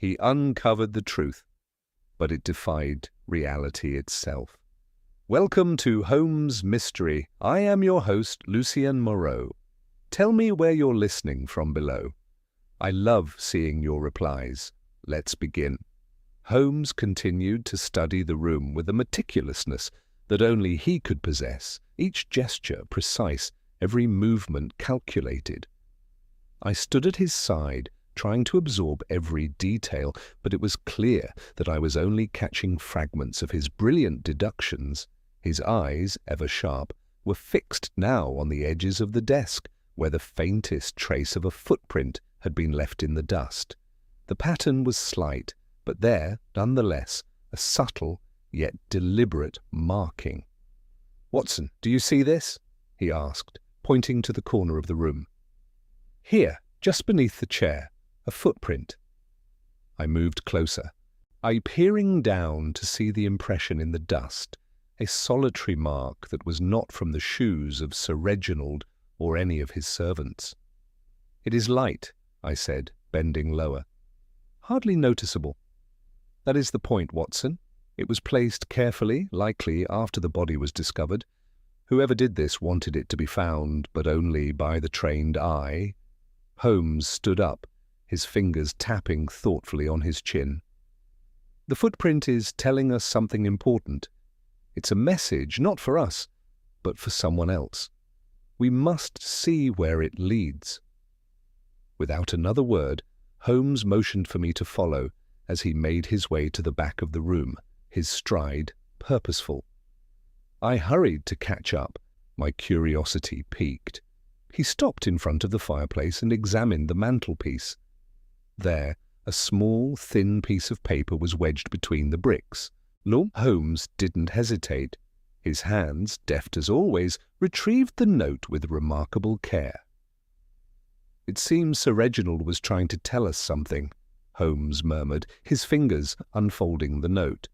He uncovered the truth, but it defied reality itself. Welcome to Holmes Mystery. I am your host, Lucien Moreau. Tell me where you're listening from below. I love seeing your replies. Let's begin. Holmes continued to study the room with a meticulousness that only he could possess, each gesture precise, every movement calculated. I stood at his side, trying to absorb every detail, but it was clear that I was only catching fragments of his brilliant deductions. His eyes, ever sharp, were fixed now on the edges of the desk, where the faintest trace of a footprint had been left in the dust. The pattern was slight, but there, nonetheless, a subtle yet deliberate marking. "Watson, do you see this?" he asked, pointing to the corner of the room. "Here, just beneath the chair, a footprint." I moved closer, peering down to see the impression in the dust, a solitary mark that was not from the shoes of Sir Reginald or any of his servants. "It is light," I said, bending lower. "Hardly noticeable." "That is the point, Watson. It was placed carefully, likely after the body was discovered. Whoever did this wanted it to be found, but only by the trained eye." Holmes stood up, his fingers tapping thoughtfully on his chin. "The footprint is telling us something important. It's a message, not for us, but for someone else. We must see where it leads." Without another word, Holmes motioned for me to follow as he made his way to the back of the room, his stride purposeful. I hurried to catch up, my curiosity piqued. He stopped in front of the fireplace and examined the mantelpiece. There, a small, thin piece of paper was wedged between the bricks. Holmes didn't hesitate. His hands, deft as always, retrieved the note with remarkable care. "It seems Sir Reginald was trying to tell us something," Holmes murmured, his fingers unfolding the note.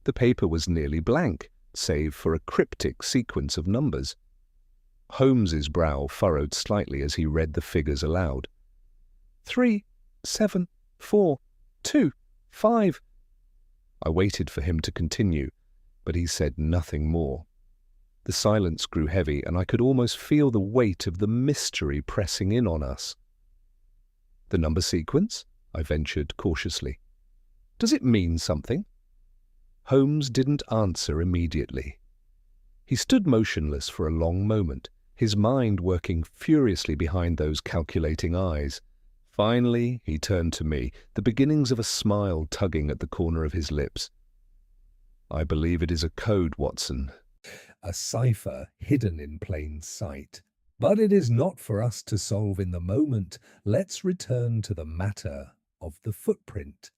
The paper was nearly blank, save for a cryptic sequence of numbers. Holmes's brow furrowed slightly as he read the figures aloud. 3, 7, 4, 2, 5. I waited for him to continue, but he said nothing more. The silence grew heavy, and I could almost feel the weight of the mystery pressing in on us. "The number sequence?" I ventured cautiously. "Does it mean something?" Holmes didn't answer immediately. He stood motionless for a long moment, his mind working furiously behind those calculating eyes. Finally, he turned to me, the beginnings of a smile tugging at the corner of his lips. "I believe it is a code, Watson. A cipher hidden in plain sight. But it is not for us to solve in the moment. Let's return to the matter of the footprint."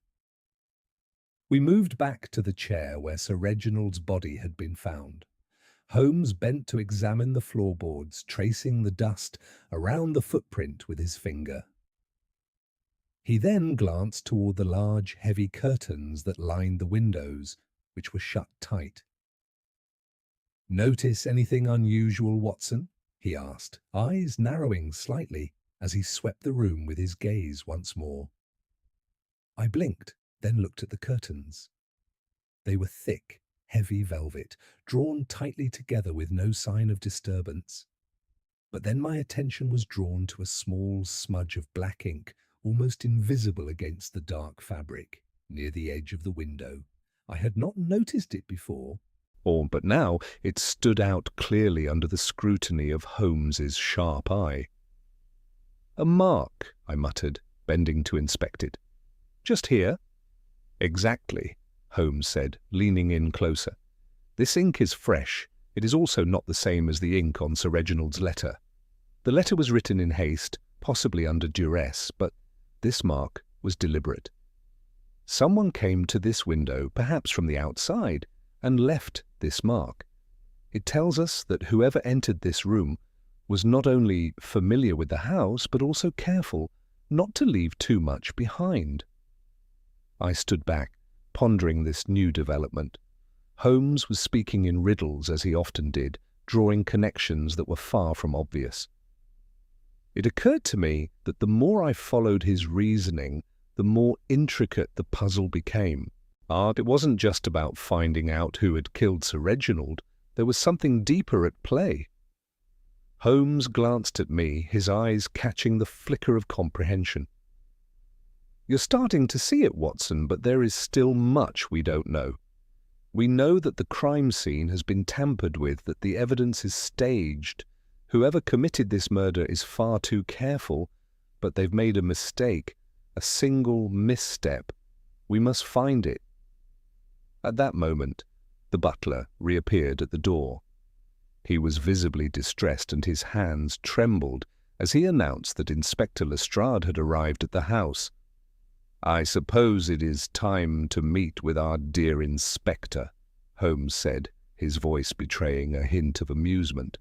We moved back to the chair where Sir Reginald's body had been found. Holmes bent to examine the floorboards, tracing the dust around the footprint with his finger. He then glanced toward the large, heavy curtains that lined the windows, which were shut tight. "Notice anything unusual, Watson?" he asked, eyes narrowing slightly as he swept the room with his gaze once more. I blinked, then looked at the curtains. They were thick, heavy velvet, drawn tightly together with no sign of disturbance. But then my attention was drawn to a small smudge of black ink, almost invisible against the dark fabric, near the edge of the window. I had not noticed it before, but now it stood out clearly under the scrutiny of Holmes's sharp eye. "A mark," I muttered, bending to inspect it. "Just here?" "Exactly," Holmes said, leaning in closer. "This ink is fresh. It is also not the same as the ink on Sir Reginald's letter. The letter was written in haste, possibly under duress, but this mark was deliberate. Someone came to this window, perhaps from the outside, and left this mark. It tells us that whoever entered this room was not only familiar with the house, but also careful not to leave too much behind." I stood back, pondering this new development. Holmes was speaking in riddles, as he often did, drawing connections that were far from obvious. It occurred to me that the more I followed his reasoning, the more intricate the puzzle became. It wasn't just about finding out who had killed Sir Reginald. There was something deeper at play. Holmes glanced at me, his eyes catching the flicker of comprehension. "You're starting to see it, Watson, but there is still much we don't know. We know that the crime scene has been tampered with, that the evidence is staged. Whoever committed this murder is far too careful, but they've made a mistake, a single misstep. We must find it." At that moment, the butler reappeared at the door. He was visibly distressed and his hands trembled as he announced that Inspector Lestrade had arrived at the house. "I suppose it is time to meet with our dear inspector," Holmes said, his voice betraying a hint of amusement.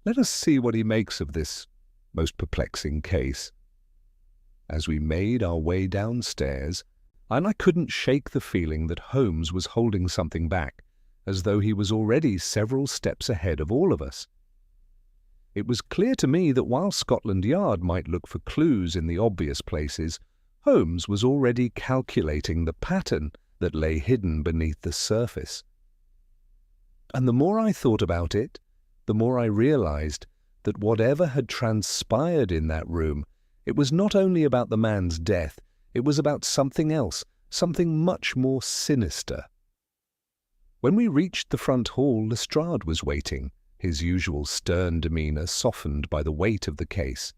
"Let us see what he makes of this most perplexing case." As we made our way downstairs, I couldn't shake the feeling that Holmes was holding something back, as though he was already several steps ahead of all of us. It was clear to me that while Scotland Yard might look for clues in the obvious places, Holmes was already calculating the pattern that lay hidden beneath the surface. And the more I thought about it, the more I realized that whatever had transpired in that room, it was not only about the man's death, it was about something else, something much more sinister. When we reached the front hall, Lestrade was waiting, his usual stern demeanour softened by the weight of the case.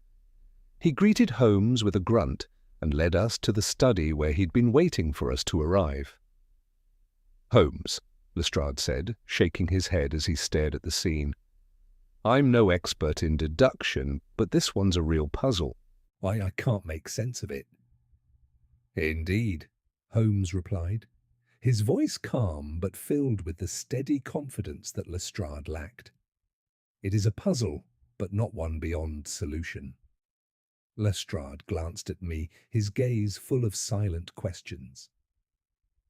He greeted Holmes with a grunt and led us to the study where he'd been waiting for us to arrive. "Holmes," Lestrade said, shaking his head as he stared at the scene, "I'm no expert in deduction, but this one's a real puzzle. Why, I can't make sense of it." "Indeed," Holmes replied, his voice calm but filled with the steady confidence that Lestrade lacked. "It is a puzzle, but not one beyond solution." Lestrade glanced at me, his gaze full of silent questions.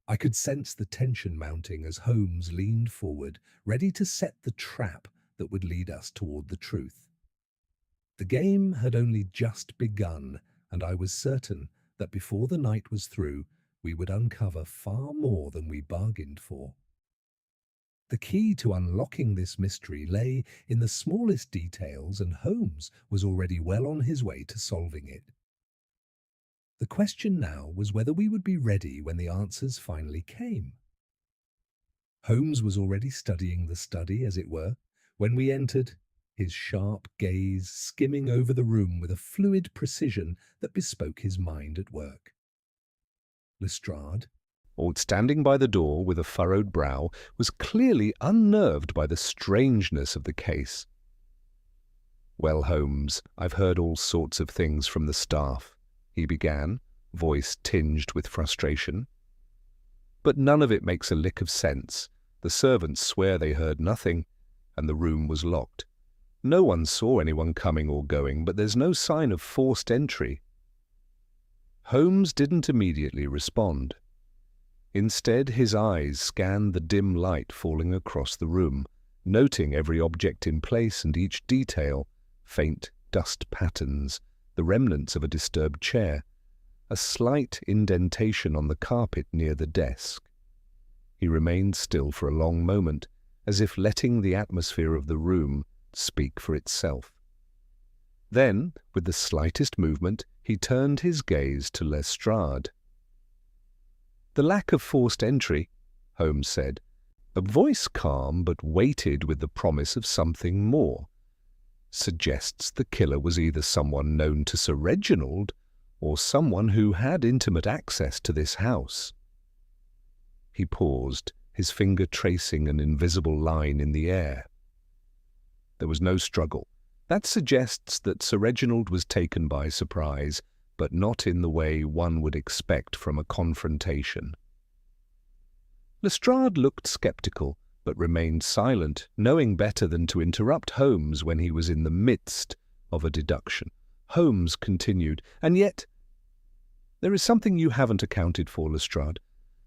I could sense the tension mounting as Holmes leaned forward, ready to set the trap that would lead us toward the truth. The game had only just begun, and I was certain that before the night was through, we would uncover far more than we bargained for. The key to unlocking this mystery lay in the smallest details, and Holmes was already well on his way to solving it. The question now was whether we would be ready when the answers finally came. Holmes was already studying the study, as it were, when we entered, his sharp gaze skimming over the room with a fluid precision that bespoke his mind at work. Lestrade, standing by the door with a furrowed brow, was clearly unnerved by the strangeness of the case. "Well, Holmes, I've heard all sorts of things from the staff," he began, voice tinged with frustration. "But none of it makes a lick of sense. The servants swear they heard nothing, and the room was locked. No one saw anyone coming or going, but there's no sign of forced entry." Holmes didn't immediately respond. Instead, his eyes scanned the dim light falling across the room, noting every object in place and each detail, faint dust patterns, the remnants of a disturbed chair, a slight indentation on the carpet near the desk. He remained still for a long moment, as if letting the atmosphere of the room speak for itself. Then, with the slightest movement, he turned his gaze to Lestrade. "The lack of forced entry," Holmes said, a voice calm but weighted with the promise of something more, "suggests the killer was either someone known to Sir Reginald or someone who had intimate access to this house." He paused, his finger tracing an invisible line in the air. There was no struggle. That suggests that Sir Reginald was taken by surprise, but not in the way one would expect from a confrontation. Lestrade looked sceptical, but remained silent, knowing better than to interrupt Holmes when he was in the midst of a deduction. Holmes continued, "And yet, there is something you haven't accounted for, Lestrade.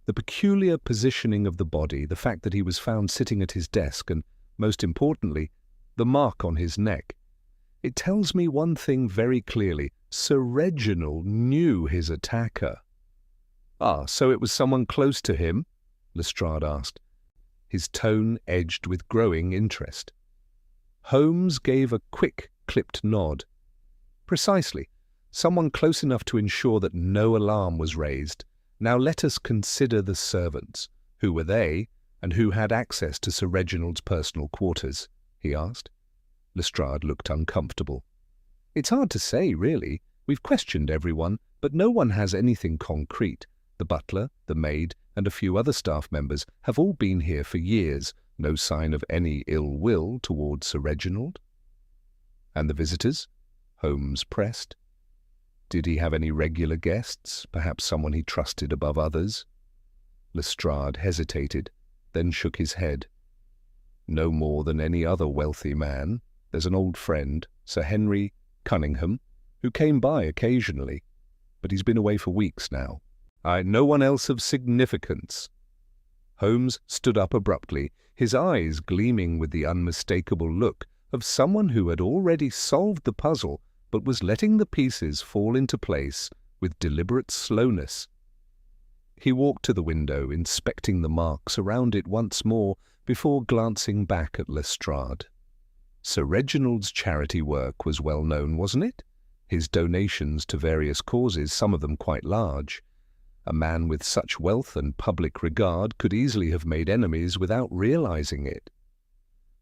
The peculiar positioning of the body, the fact that he was found sitting at his desk, and, most importantly, the mark on his neck. It tells me one thing very clearly. Sir Reginald knew his attacker. "Ah, so it was someone close to him?" Lestrade asked, his tone edged with growing interest. Holmes gave a quick, clipped nod. "Precisely. Someone close enough to ensure that no alarm was raised. Now let us consider the servants. Who were they, and who had access to Sir Reginald's personal quarters?" he asked. Lestrade looked uncomfortable. "It's hard to say, really. We've questioned everyone, but no one has anything concrete. The butler, the maid, and a few other staff members have all been here for years. No sign of any ill will towards Sir Reginald." "And the visitors?" Holmes pressed. "Did he have any regular guests, perhaps someone he trusted above others?" Lestrade hesitated, then shook his head. "No more than any other wealthy man. There's an old friend, Sir Henry Cunningham, who came by occasionally, but he's been away for weeks now. No one else of significance." Holmes stood up abruptly, his eyes gleaming with the unmistakable look of someone who had already solved the puzzle but was letting the pieces fall into place with deliberate slowness. He walked to the window, inspecting the marks around it once more before glancing back at Lestrade. Sir Reginald's charity work was well known, wasn't it? His donations to various causes, some of them quite large. A man with such wealth and public regard could easily have made enemies without realizing it.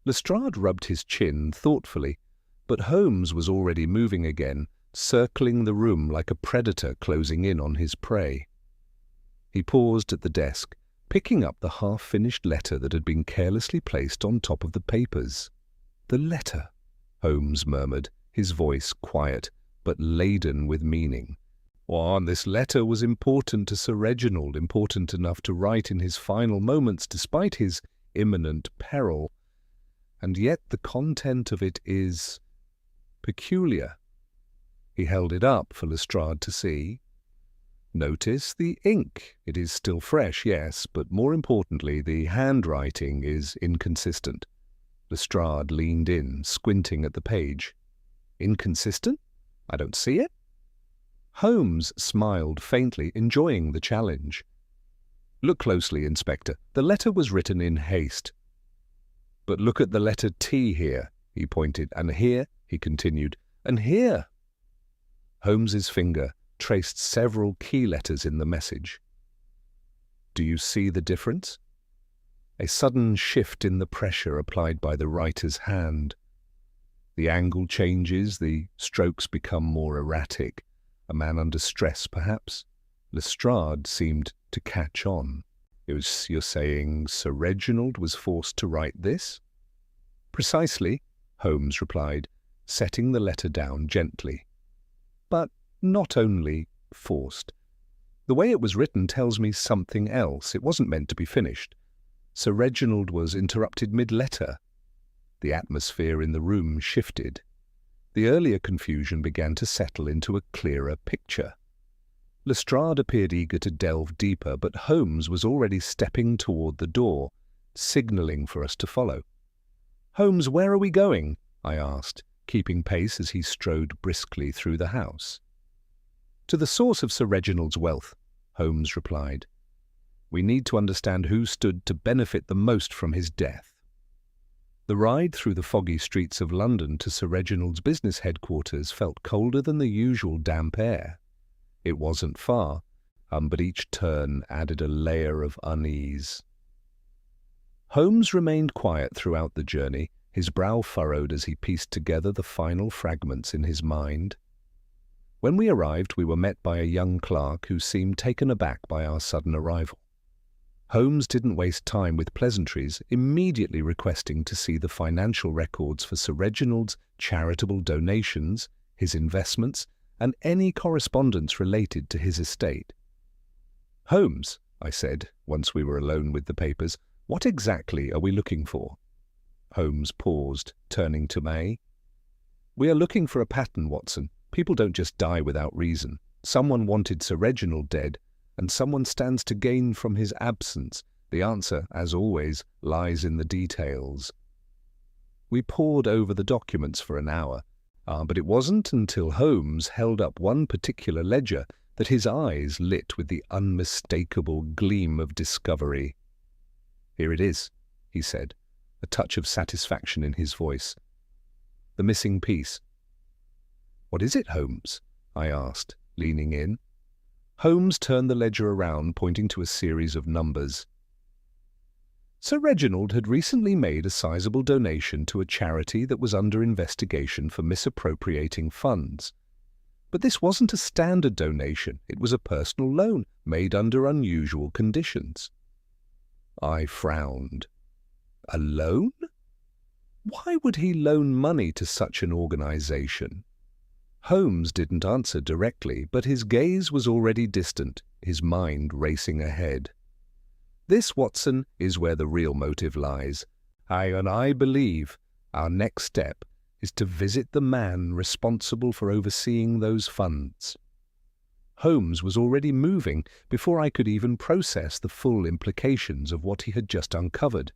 Lestrade rubbed his chin thoughtfully, but Holmes was already moving again, circling the room like a predator closing in on his prey. He paused at the desk, picking up the half-finished letter that had been carelessly placed on top of the papers. "The letter," Holmes murmured, his voice quiet, but laden with meaning. "And this letter was important to Sir Reginald, important enough to write in his final moments despite his imminent peril. And yet the content of it is peculiar." He held it up for Lestrade to see. "Notice the ink. It is still fresh, yes, but more importantly, the handwriting is inconsistent." Lestrade leaned in, squinting at the page. "Inconsistent? I don't see it." Holmes smiled faintly, enjoying the challenge. "Look closely, Inspector. The letter was written in haste. But look at the letter T here," he pointed, "and here," he continued, "and here." Holmes's finger traced several key letters in the message. "Do you see the difference?" A sudden shift in the pressure applied by the writer's hand. The angle changes, the strokes become more erratic. A man under stress, perhaps? Lestrade seemed to catch on. "You're saying Sir Reginald was forced to write this?" "Precisely," Holmes replied, setting the letter down gently. "But not only forced. The way it was written tells me something else. It wasn't meant to be finished. Sir Reginald was interrupted mid-letter." The atmosphere in the room shifted. The earlier confusion began to settle into a clearer picture. Lestrade appeared eager to delve deeper, but Holmes was already stepping toward the door, signalling for us to follow. "Holmes, where are we going?" I asked, keeping pace as he strode briskly through the house. "To the source of Sir Reginald's wealth," Holmes replied. "We need to understand who stood to benefit the most from his death." The ride through the foggy streets of London to Sir Reginald's business headquarters felt colder than the usual damp air. It wasn't far, but each turn added a layer of unease. Holmes remained quiet throughout the journey, his brow furrowed as he pieced together the final fragments in his mind. When we arrived, we were met by a young clerk who seemed taken aback by our sudden arrival. Holmes didn't waste time with pleasantries, immediately requesting to see the financial records for Sir Reginald's charitable donations, his investments, and any correspondence related to his estate. "Holmes," I said, once we were alone with the papers, "what exactly are we looking for?" Holmes paused, turning to May. "We are looking for a pattern, Watson. People don't just die without reason. Someone wanted Sir Reginald dead, and someone stands to gain from his absence. The answer, as always, lies in the details." We pored over the documents for an hour. But it wasn't until Holmes held up one particular ledger that his eyes lit with the unmistakable gleam of discovery. "Here it is," he said, a touch of satisfaction in his voice. "The missing piece." "What is it, Holmes?" I asked, leaning in. Holmes turned the ledger around, pointing to a series of numbers. Sir Reginald had recently made a sizable donation to a charity that was under investigation for misappropriating funds. But this wasn't a standard donation, it was a personal loan made under unusual conditions. I frowned. A loan? Why would he loan money to such an organization? Holmes didn't answer directly, but his gaze was already distant, his mind racing ahead. "This, Watson, is where the real motive lies. I believe our next step is to visit the man responsible for overseeing those funds." Holmes was already moving before I could even process the full implications of what he had just uncovered.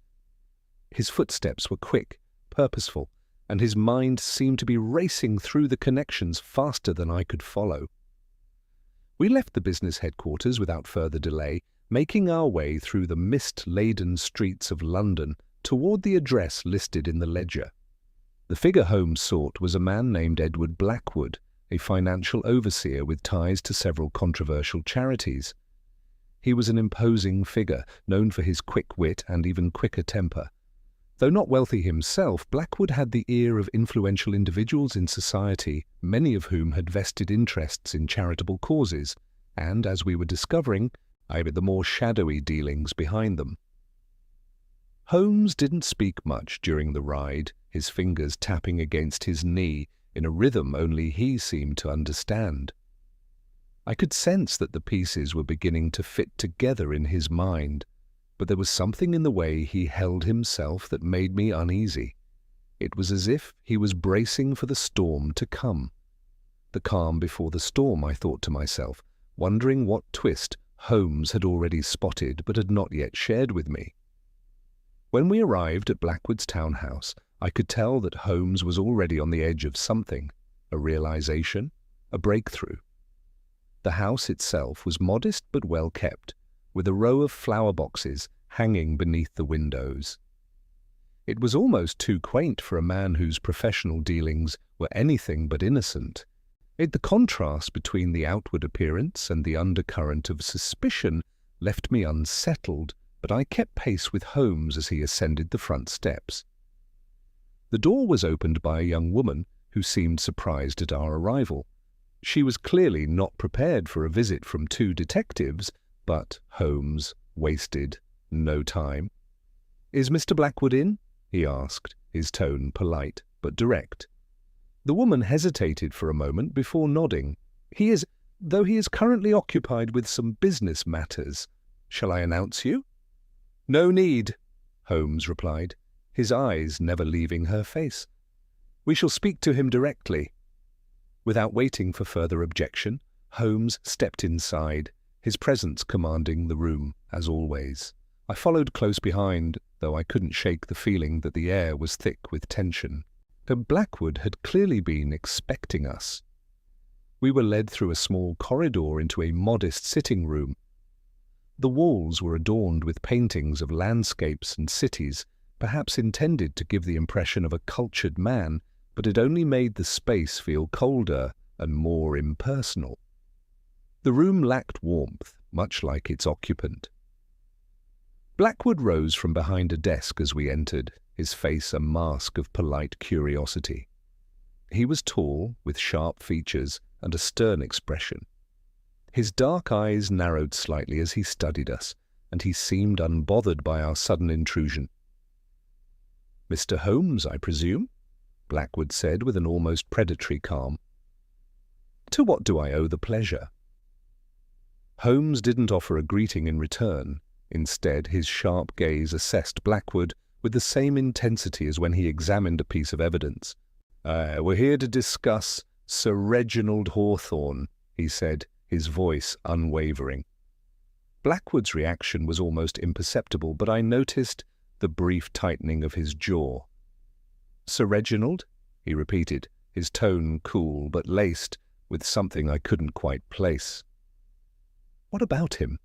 His footsteps were quick, purposeful, and his mind seemed to be racing through the connections faster than I could follow. We left the business headquarters without further delay, making our way through the mist-laden streets of London toward the address listed in the ledger. The figure Holmes sought was a man named Edward Blackwood, a financial overseer with ties to several controversial charities. He was an imposing figure, known for his quick wit and even quicker temper. Though not wealthy himself, Blackwood had the ear of influential individuals in society, many of whom had vested interests in charitable causes, and, as we were discovering, I had the more shadowy dealings behind them. Holmes didn't speak much during the ride, his fingers tapping against his knee in a rhythm only he seemed to understand. I could sense that the pieces were beginning to fit together in his mind, but there was something in the way he held himself that made me uneasy. It was as if he was bracing for the storm to come. The calm before the storm, I thought to myself, wondering what twist Holmes had already spotted but had not yet shared with me. When we arrived at Blackwood's townhouse, I could tell that Holmes was already on the edge of something, a realization, a breakthrough. The house itself was modest but well kept, with a row of flower boxes hanging beneath the windows. It was almost too quaint for a man whose professional dealings were anything but innocent. The contrast between the outward appearance and the undercurrent of suspicion left me unsettled, but I kept pace with Holmes as he ascended the front steps. The door was opened by a young woman who seemed surprised at our arrival. She was clearly not prepared for a visit from two detectives, but Holmes wasted no time. "Is Mr. Blackwood in?" he asked, his tone polite but direct. The woman hesitated for a moment before nodding. "He is, though he is currently occupied with some business matters. Shall I announce you?" "No need," Holmes replied, his eyes never leaving her face. "We shall speak to him directly." Without waiting for further objection, Holmes stepped inside, his presence commanding the room, as always. I followed close behind, though I couldn't shake the feeling that the air was thick with tension. Blackwood had clearly been expecting us. We were led through a small corridor into a modest sitting room. The walls were adorned with paintings of landscapes and cities, perhaps intended to give the impression of a cultured man, but it only made the space feel colder and more impersonal. The room lacked warmth, much like its occupant. Blackwood rose from behind a desk as we entered, his face a mask of polite curiosity. He was tall, with sharp features and a stern expression. His dark eyes narrowed slightly as he studied us, and he seemed unbothered by our sudden intrusion. "Mr. Holmes, I presume?" Blackwood said with an almost predatory calm. "To what do I owe the pleasure?" Holmes didn't offer a greeting in return. Instead, his sharp gaze assessed Blackwood with the same intensity as when he examined a piece of evidence. "We're here to discuss Sir Reginald Hawthorne," he said, his voice unwavering. Blackwood's reaction was almost imperceptible, but I noticed the brief tightening of his jaw. "Sir Reginald?" he repeated, his tone cool but laced with something I couldn't quite place. "What about him?"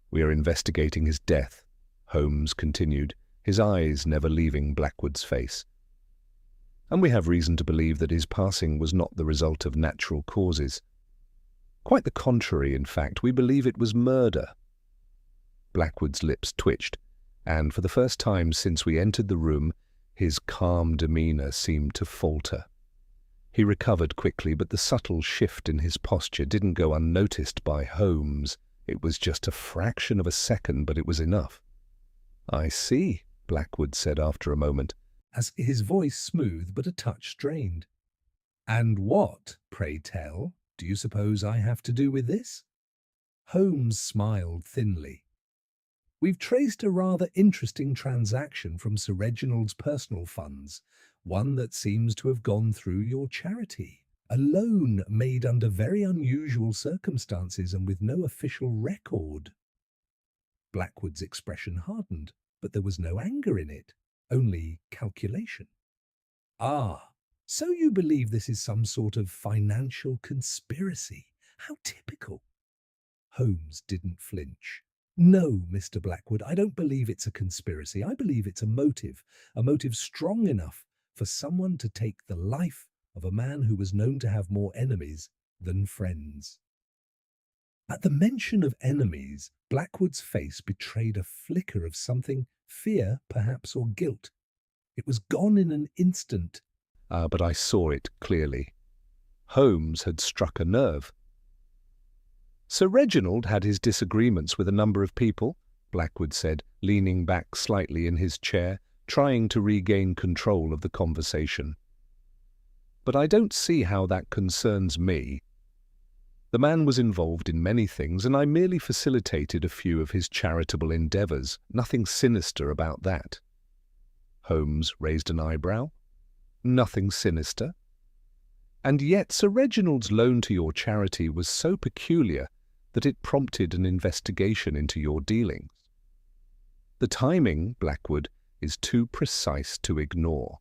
"We are investigating his death," Holmes continued, his eyes never leaving Blackwood's face. "And we have reason to believe that his passing was not the result of natural causes. Quite the contrary, in fact. We believe it was murder." Blackwood's lips twitched, and for the first time since we entered the room, his calm demeanor seemed to falter. He recovered quickly, but the subtle shift in his posture didn't go unnoticed by Holmes. It was just a fraction of a second, but it was enough. "I see," Blackwood said after a moment, as his voice smooth but a touch strained. "And what, pray tell, do you suppose I have to do with this?" Holmes smiled thinly. "We've traced a rather interesting transaction from Sir Reginald's personal funds, one that seems to have gone through your charity. A loan made under very unusual circumstances and with no official record." Blackwood's expression hardened, but there was no anger in it, only calculation. "Ah, so you believe this is some sort of financial conspiracy? How typical." Holmes didn't flinch. "No, Mr. Blackwood, I don't believe it's a conspiracy. I believe it's a motive strong enough for someone to take the life of a man who was known to have more enemies than friends." At the mention of enemies, Blackwood's face betrayed a flicker of something, fear perhaps, or guilt. It was gone in an instant. But I saw it clearly. Holmes had struck a nerve. "Sir Reginald had his disagreements with a number of people," Blackwood said, leaning back slightly in his chair, trying to regain control of the conversation. "But I don't see how that concerns me. The man was involved in many things, and I merely facilitated a few of his charitable endeavours. Nothing sinister about that." Holmes raised an eyebrow. "Nothing sinister? And yet Sir Reginald's loan to your charity was so peculiar that it prompted an investigation into your dealings. The timing, Blackwood, is too precise to ignore.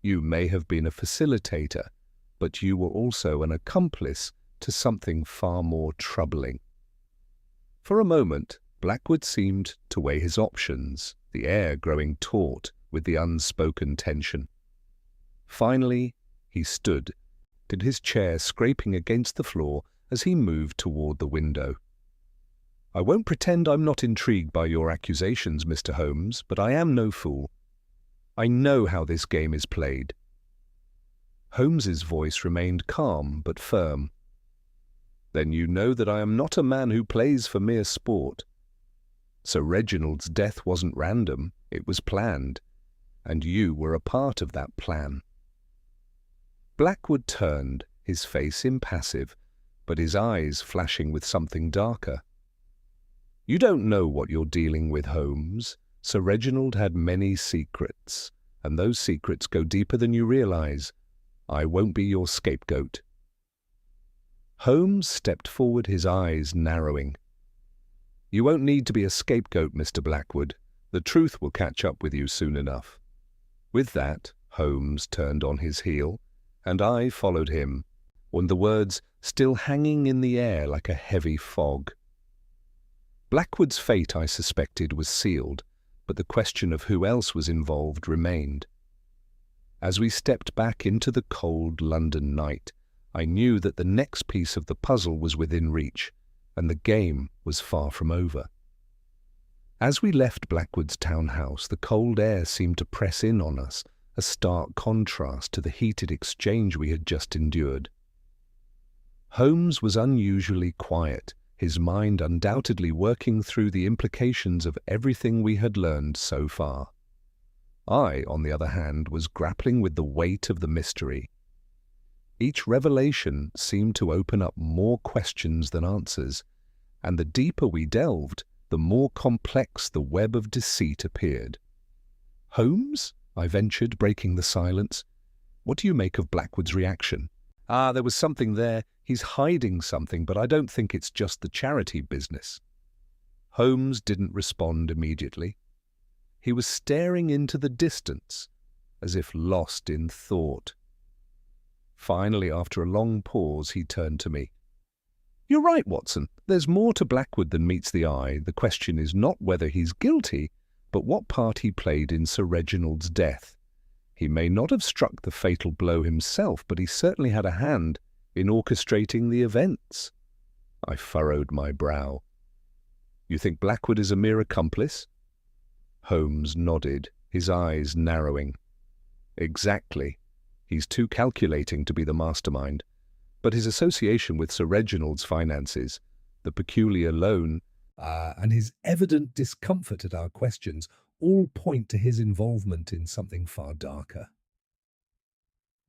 You may have been a facilitator, but you were also an accomplice to something far more troubling." For a moment, Blackwood seemed to weigh his options, the air growing taut with the unspoken tension. Finally, he stood, his chair scraping against the floor as he moved toward the window. "I won't pretend I'm not intrigued by your accusations, Mr. Holmes, but I am no fool. I know how this game is played." Holmes's voice remained calm but firm. "Then you know that I am not a man who plays for mere sport. Sir Reginald's death wasn't random, it was planned, and you were a part of that plan." Blackwood turned, his face impassive, but his eyes flashing with something darker. "You don't know what you're dealing with, Holmes. Sir Reginald had many secrets, and those secrets go deeper than you realize. I won't be your scapegoat." Holmes stepped forward, his eyes narrowing. "You won't need to be a scapegoat, Mr. Blackwood. The truth will catch up with you soon enough." With that, Holmes turned on his heel, and I followed him, with the words still hanging in the air like a heavy fog. Blackwood's fate, I suspected, was sealed, but the question of who else was involved remained. As we stepped back into the cold London night, I knew that the next piece of the puzzle was within reach, and the game was far from over. As we left Blackwood's townhouse, the cold air seemed to press in on us, a stark contrast to the heated exchange we had just endured. Holmes was unusually quiet, his mind undoubtedly working through the implications of everything we had learned so far. I, on the other hand, was grappling with the weight of the mystery. Each revelation seemed to open up more questions than answers, and the deeper we delved, the more complex the web of deceit appeared. "Holmes?" I ventured, breaking the silence. "What do you make of Blackwood's reaction?" There was something there. He's hiding something, but I don't think it's just the charity business." Holmes didn't respond immediately. He was staring into the distance, as if lost in thought. Finally, after a long pause, he turned to me. "You're right, Watson. There's more to Blackwood than meets the eye. The question is not whether he's guilty, but what part he played in Sir Reginald's death. He may not have struck the fatal blow himself, but he certainly had a hand in orchestrating the events." I furrowed my brow. "You think Blackwood is a mere accomplice?" Holmes nodded, his eyes narrowing. "Exactly. He's too calculating to be the mastermind. But his association with Sir Reginald's finances, the peculiar loan, and his evident discomfort at our questions all point to his involvement in something far darker."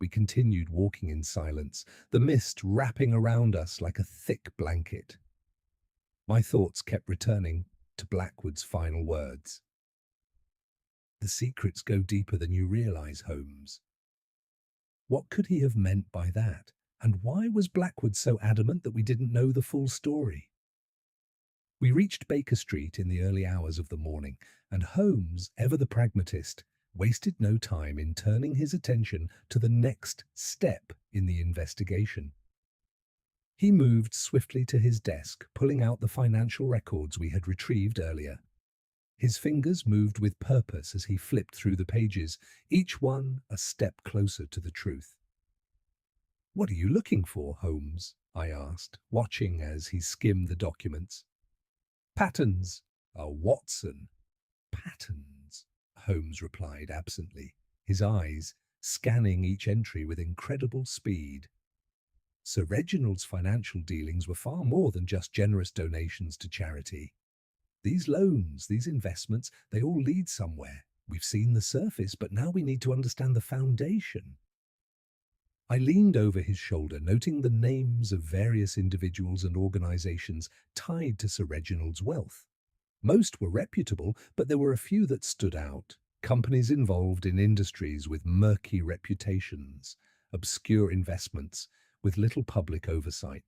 We continued walking in silence, the mist wrapping around us like a thick blanket. My thoughts kept returning to Blackwood's final words. "The secrets go deeper than you realize, Holmes." What could he have meant by that? And why was Blackwood so adamant that we didn't know the full story? We reached Baker Street in the early hours of the morning, and Holmes, ever the pragmatist, wasted no time in turning his attention to the next step in the investigation. He moved swiftly to his desk, pulling out the financial records we had retrieved earlier. His fingers moved with purpose as he flipped through the pages, each one a step closer to the truth. "What are you looking for, Holmes?" I asked, watching as he skimmed the documents. "Patterns." Watson. "Patterns," Holmes replied absently, his eyes scanning each entry with incredible speed. Sir Reginald's financial dealings were far more than just generous donations to charity. These loans, these investments, they all lead somewhere. We've seen the surface, but now we need to understand the foundation. I leaned over his shoulder, noting the names of various individuals and organizations tied to Sir Reginald's wealth. Most were reputable, but there were a few that stood out. Companies involved in industries with murky reputations, obscure investments, with little public oversight.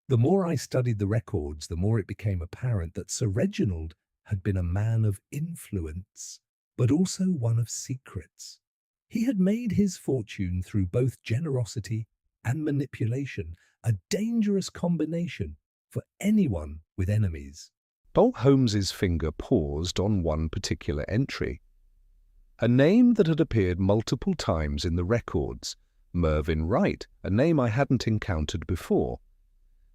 The more I studied the records, the more it became apparent that Sir Reginald had been a man of influence, but also one of secrets. He had made his fortune through both generosity and manipulation, a dangerous combination for anyone with enemies. Bolt Holmes's finger paused on one particular entry. A name that had appeared multiple times in the records, Mervyn Wright, a name I hadn't encountered before.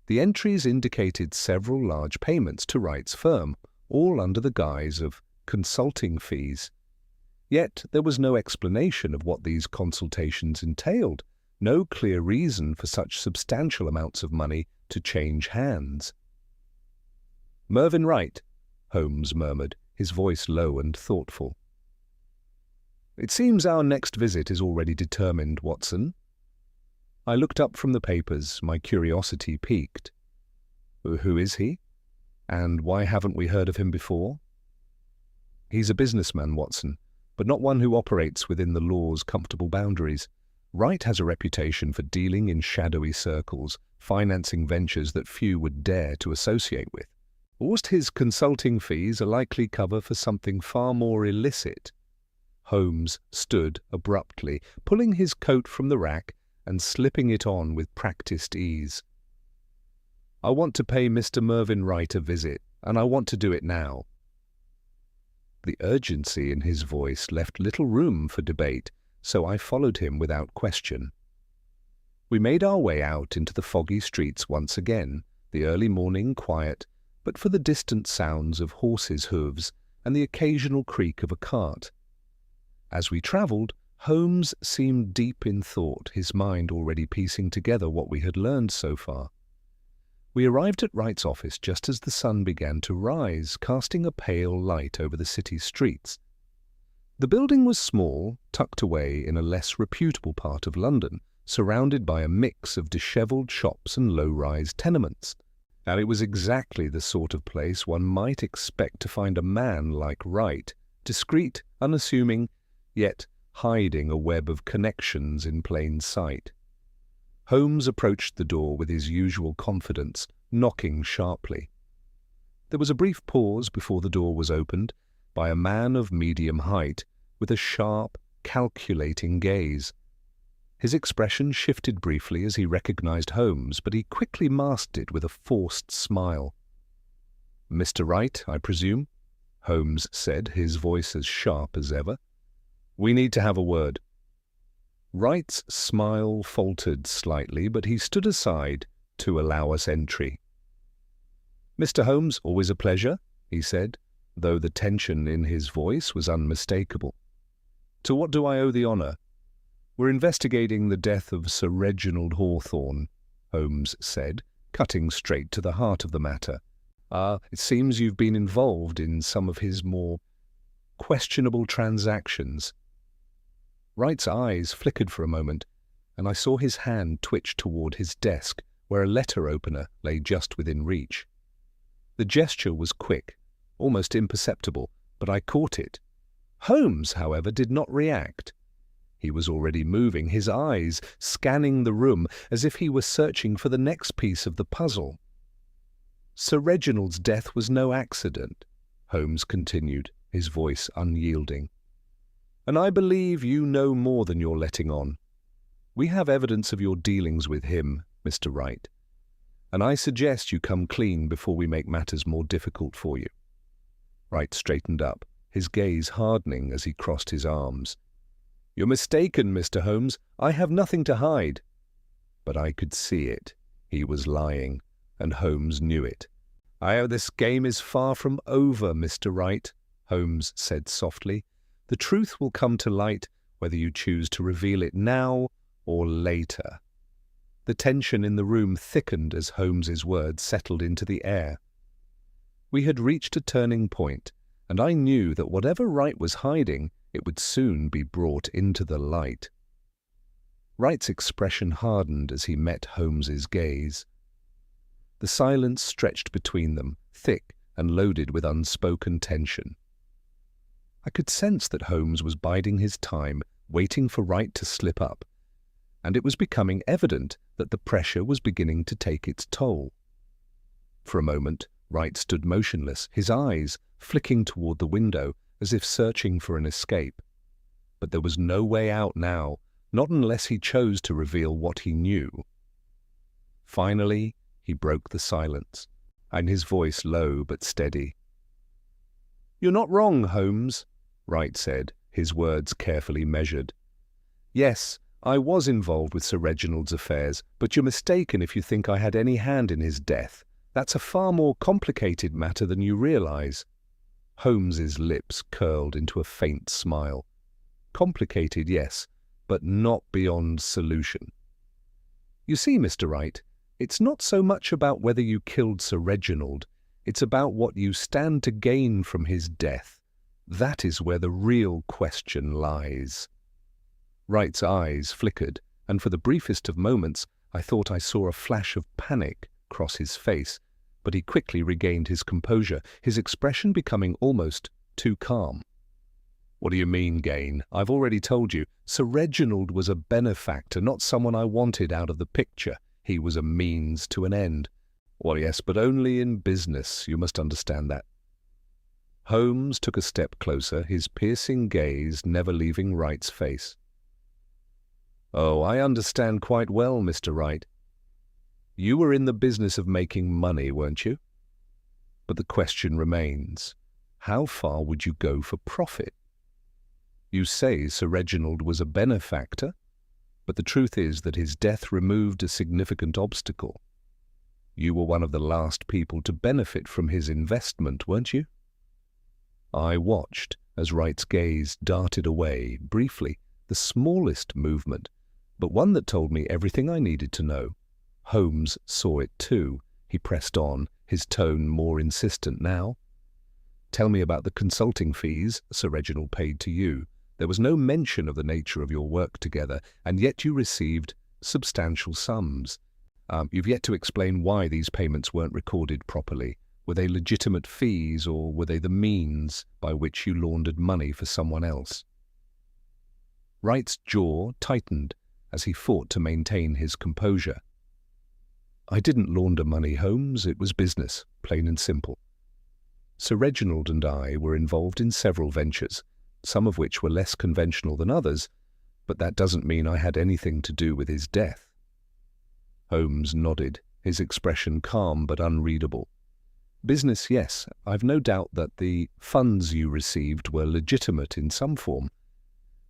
The entries indicated several large payments to Wright's firm, all under the guise of consulting fees. Yet there was no explanation of what these consultations entailed, no clear reason for such substantial amounts of money to change hands. "Mervyn Wright," Holmes murmured, his voice low and thoughtful. "It seems our next visit is already determined, Watson." I looked up from the papers, my curiosity piqued. "Who is he? And why haven't we heard of him before?" "He's a businessman, Watson, but not one who operates within the law's comfortable boundaries. Wright has a reputation for dealing in shadowy circles, financing ventures that few would dare to associate with. Whilst his consulting fees are likely cover for something far more illicit." Holmes stood abruptly, pulling his coat from the rack and slipping it on with practiced ease. "I want to pay Mr. Mervyn Wright a visit, and I want to do it now." The urgency in his voice left little room for debate, so I followed him without question. We made our way out into the foggy streets once again, the early morning quiet, but for the distant sounds of horses' hooves and the occasional creak of a cart. As we travelled, Holmes seemed deep in thought, his mind already piecing together what we had learned so far. We arrived at Wright's office just as the sun began to rise, casting a pale light over the city streets. The building was small, tucked away in a less reputable part of London, surrounded by a mix of dishevelled shops and low-rise tenements. And it was exactly the sort of place one might expect to find a man like Wright, discreet, unassuming, yet hiding a web of connections in plain sight. Holmes approached the door with his usual confidence, knocking sharply. There was a brief pause before the door was opened by a man of medium height with a sharp, calculating gaze. His expression shifted briefly as he recognized Holmes, but he quickly masked it with a forced smile. "Mr. Wright, I presume?" Holmes said, his voice as sharp as ever. "We need to have a word." Wright's smile faltered slightly, but he stood aside to allow us entry. "Mr. Holmes, always a pleasure," he said, though the tension in his voice was unmistakable. "To what do I owe the honor?" "We're investigating the death of Sir Reginald Hawthorne," Holmes said, cutting straight to the heart of the matter. It seems you've been involved in some of his more questionable transactions." Wright's eyes flickered for a moment, and I saw his hand twitch toward his desk, where a letter opener lay just within reach. The gesture was quick, almost imperceptible, but I caught it. Holmes, however, did not react. He was already moving, his eyes scanning the room as if he were searching for the next piece of the puzzle. "Sir Reginald's death was no accident," Holmes continued, his voice unyielding. "And I believe you know more than you're letting on. We have evidence of your dealings with him, Mr. Wright, and I suggest you come clean before we make matters more difficult for you." Wright straightened up, his gaze hardening as he crossed his arms. "You're mistaken, Mr. Holmes. I have nothing to hide." But I could see it. He was lying, and Holmes knew it. "This game is far from over, Mr. Wright," Holmes said softly. "The truth will come to light whether you choose to reveal it now or later." The tension in the room thickened as Holmes's words settled into the air. We had reached a turning point, and I knew that whatever Wright was hiding, it would soon be brought into the light. Wright's expression hardened as he met Holmes's gaze. The silence stretched between them, thick and loaded with unspoken tension. I could sense that Holmes was biding his time, waiting for Wright to slip up, and it was becoming evident that the pressure was beginning to take its toll. For a moment, Wright stood motionless, his eyes flicking toward the window as if searching for an escape. But there was no way out now, not unless he chose to reveal what he knew. Finally, he broke the silence, and his voice low but steady. "You're not wrong, Holmes," Wright said, his words carefully measured. "Yes, I was involved with Sir Reginald's affairs, but you're mistaken if you think I had any hand in his death. That's a far more complicated matter than you realize." Holmes's lips curled into a faint smile. "Complicated, yes, but not beyond solution. You see, Mr. Wright, it's not so much about whether you killed Sir Reginald. It's about what you stand to gain from his death. That is where the real question lies." Wright's eyes flickered, and for the briefest of moments I thought I saw a flash of panic cross his face, but he quickly regained his composure, his expression becoming almost too calm. "What do you mean, Gain? I've already told you. Sir Reginald was a benefactor, not someone I wanted out of the picture. He was a means to an end." "Well, yes, but only in business. You must understand that." Holmes took a step closer, his piercing gaze never leaving Wright's face. "Oh, I understand quite well, Mr. Wright. You were in the business of making money, weren't you? But the question remains, how far would you go for profit? You say Sir Reginald was a benefactor, but the truth is that his death removed a significant obstacle. You were one of the last people to benefit from his investment, weren't you?" I watched as Wright's gaze darted away, briefly, the smallest movement, but one that told me everything I needed to know. Holmes saw it too. He pressed on, his tone more insistent now. "Tell me about the consulting fees Sir Reginald paid to you. There was no mention of the nature of your work together, and yet you received substantial sums. You've yet to explain why these payments weren't recorded properly. Were they legitimate fees, or were they the means by which you laundered money for someone else?" Wright's jaw tightened as he fought to maintain his composure. "I didn't launder money, Holmes. It was business, plain and simple. Sir Reginald and I were involved in several ventures, some of which were less conventional than others, But that doesn't mean I had anything to do with his death. Holmes nodded, his expression calm but unreadable. Business, yes. I've no doubt that the funds you received were legitimate in some form.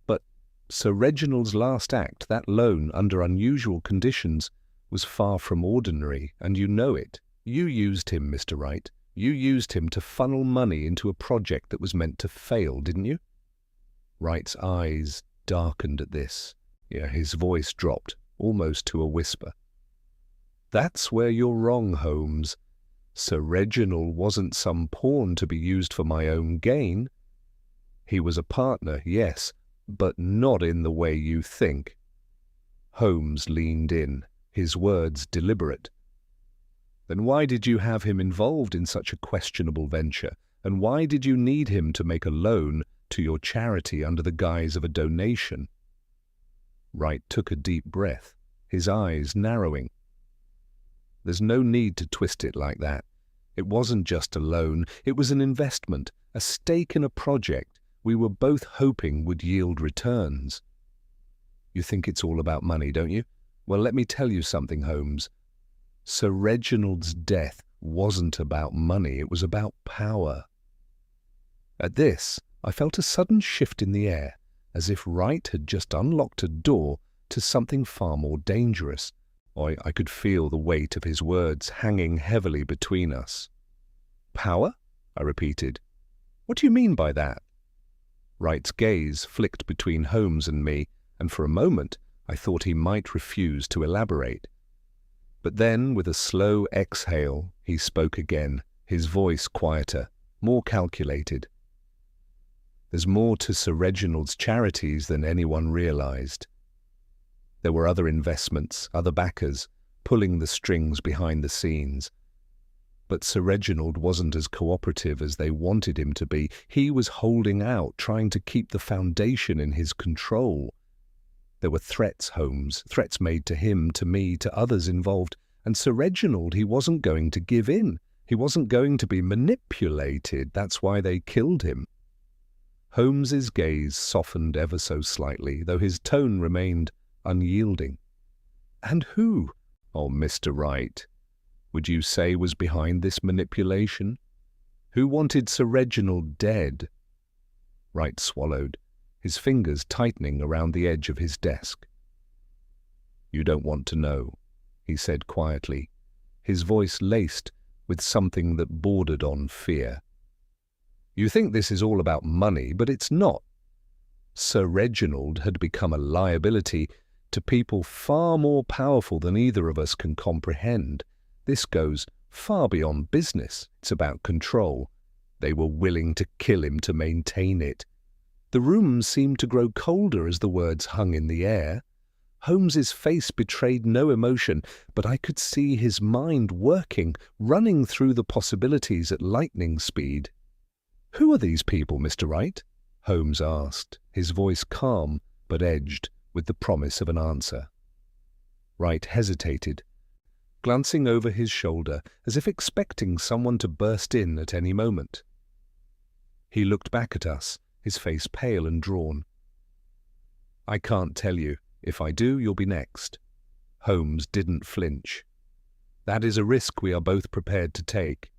But Sir Reginald's last act, that loan under unusual conditions, was far from ordinary, and you know it. You used him, Mr. Wright. You used him to funnel money into a project that was meant to fail, didn't you? Wright's eyes darkened at this. Yeah, his voice dropped, almost to a whisper. That's where you're wrong, Holmes. Sir Reginald wasn't some pawn to be used for my own gain. He was a partner, yes, but not in the way you think. Holmes leaned in, his words deliberate. Then why did you have him involved in such a questionable venture, and why did you need him to make a loan to your charity under the guise of a donation? Wright took a deep breath, his eyes narrowing. There's no need to twist it like that. It wasn't just a loan, it was an investment, a stake in a project we were both hoping would yield returns. You think it's all about money, don't you? Well, let me tell you something, Holmes. Sir Reginald's death wasn't about money, it was about power. At this, I felt a sudden shift in the air, as if Wright had just unlocked a door to something far more dangerous. I could feel the weight of his words hanging heavily between us. Power? I repeated. What do you mean by that? Wright's gaze flicked between Holmes and me, and for a moment I thought he might refuse to elaborate. But then, with a slow exhale, he spoke again, his voice quieter, more calculated. There's more to Sir Reginald's charities than anyone realized. There were other investments, other backers, pulling the strings behind the scenes. But Sir Reginald wasn't as cooperative as they wanted him to be. He was holding out, trying to keep the foundation in his control. There were threats, Holmes, threats made to him, to me, to others involved. And Sir Reginald, he wasn't going to give in. He wasn't going to be manipulated. That's why they killed him. Holmes's gaze softened ever so slightly, though his tone remained unyielding. And who, oh, Mr. Wright, would you say was behind this manipulation? Who wanted Sir Reginald dead? Wright swallowed, his fingers tightening around the edge of his desk. You don't want to know, he said quietly, his voice laced with something that bordered on fear. You think this is all about money, but it's not. Sir Reginald had become a liability to people far more powerful than either of us can comprehend. This goes far beyond business. It's about control. They were willing to kill him to maintain it. The room seemed to grow colder as the words hung in the air. Holmes's face betrayed no emotion, but I could see his mind working, running through the possibilities at lightning speed. Who are these people, Mr. Wright? Holmes asked, his voice calm but edged with the promise of an answer. Wright hesitated, glancing over his shoulder as if expecting someone to burst in at any moment. He looked back at us, his face pale and drawn. I can't tell you. If I do, you'll be next. Holmes didn't flinch. That is a risk we are both prepared to take.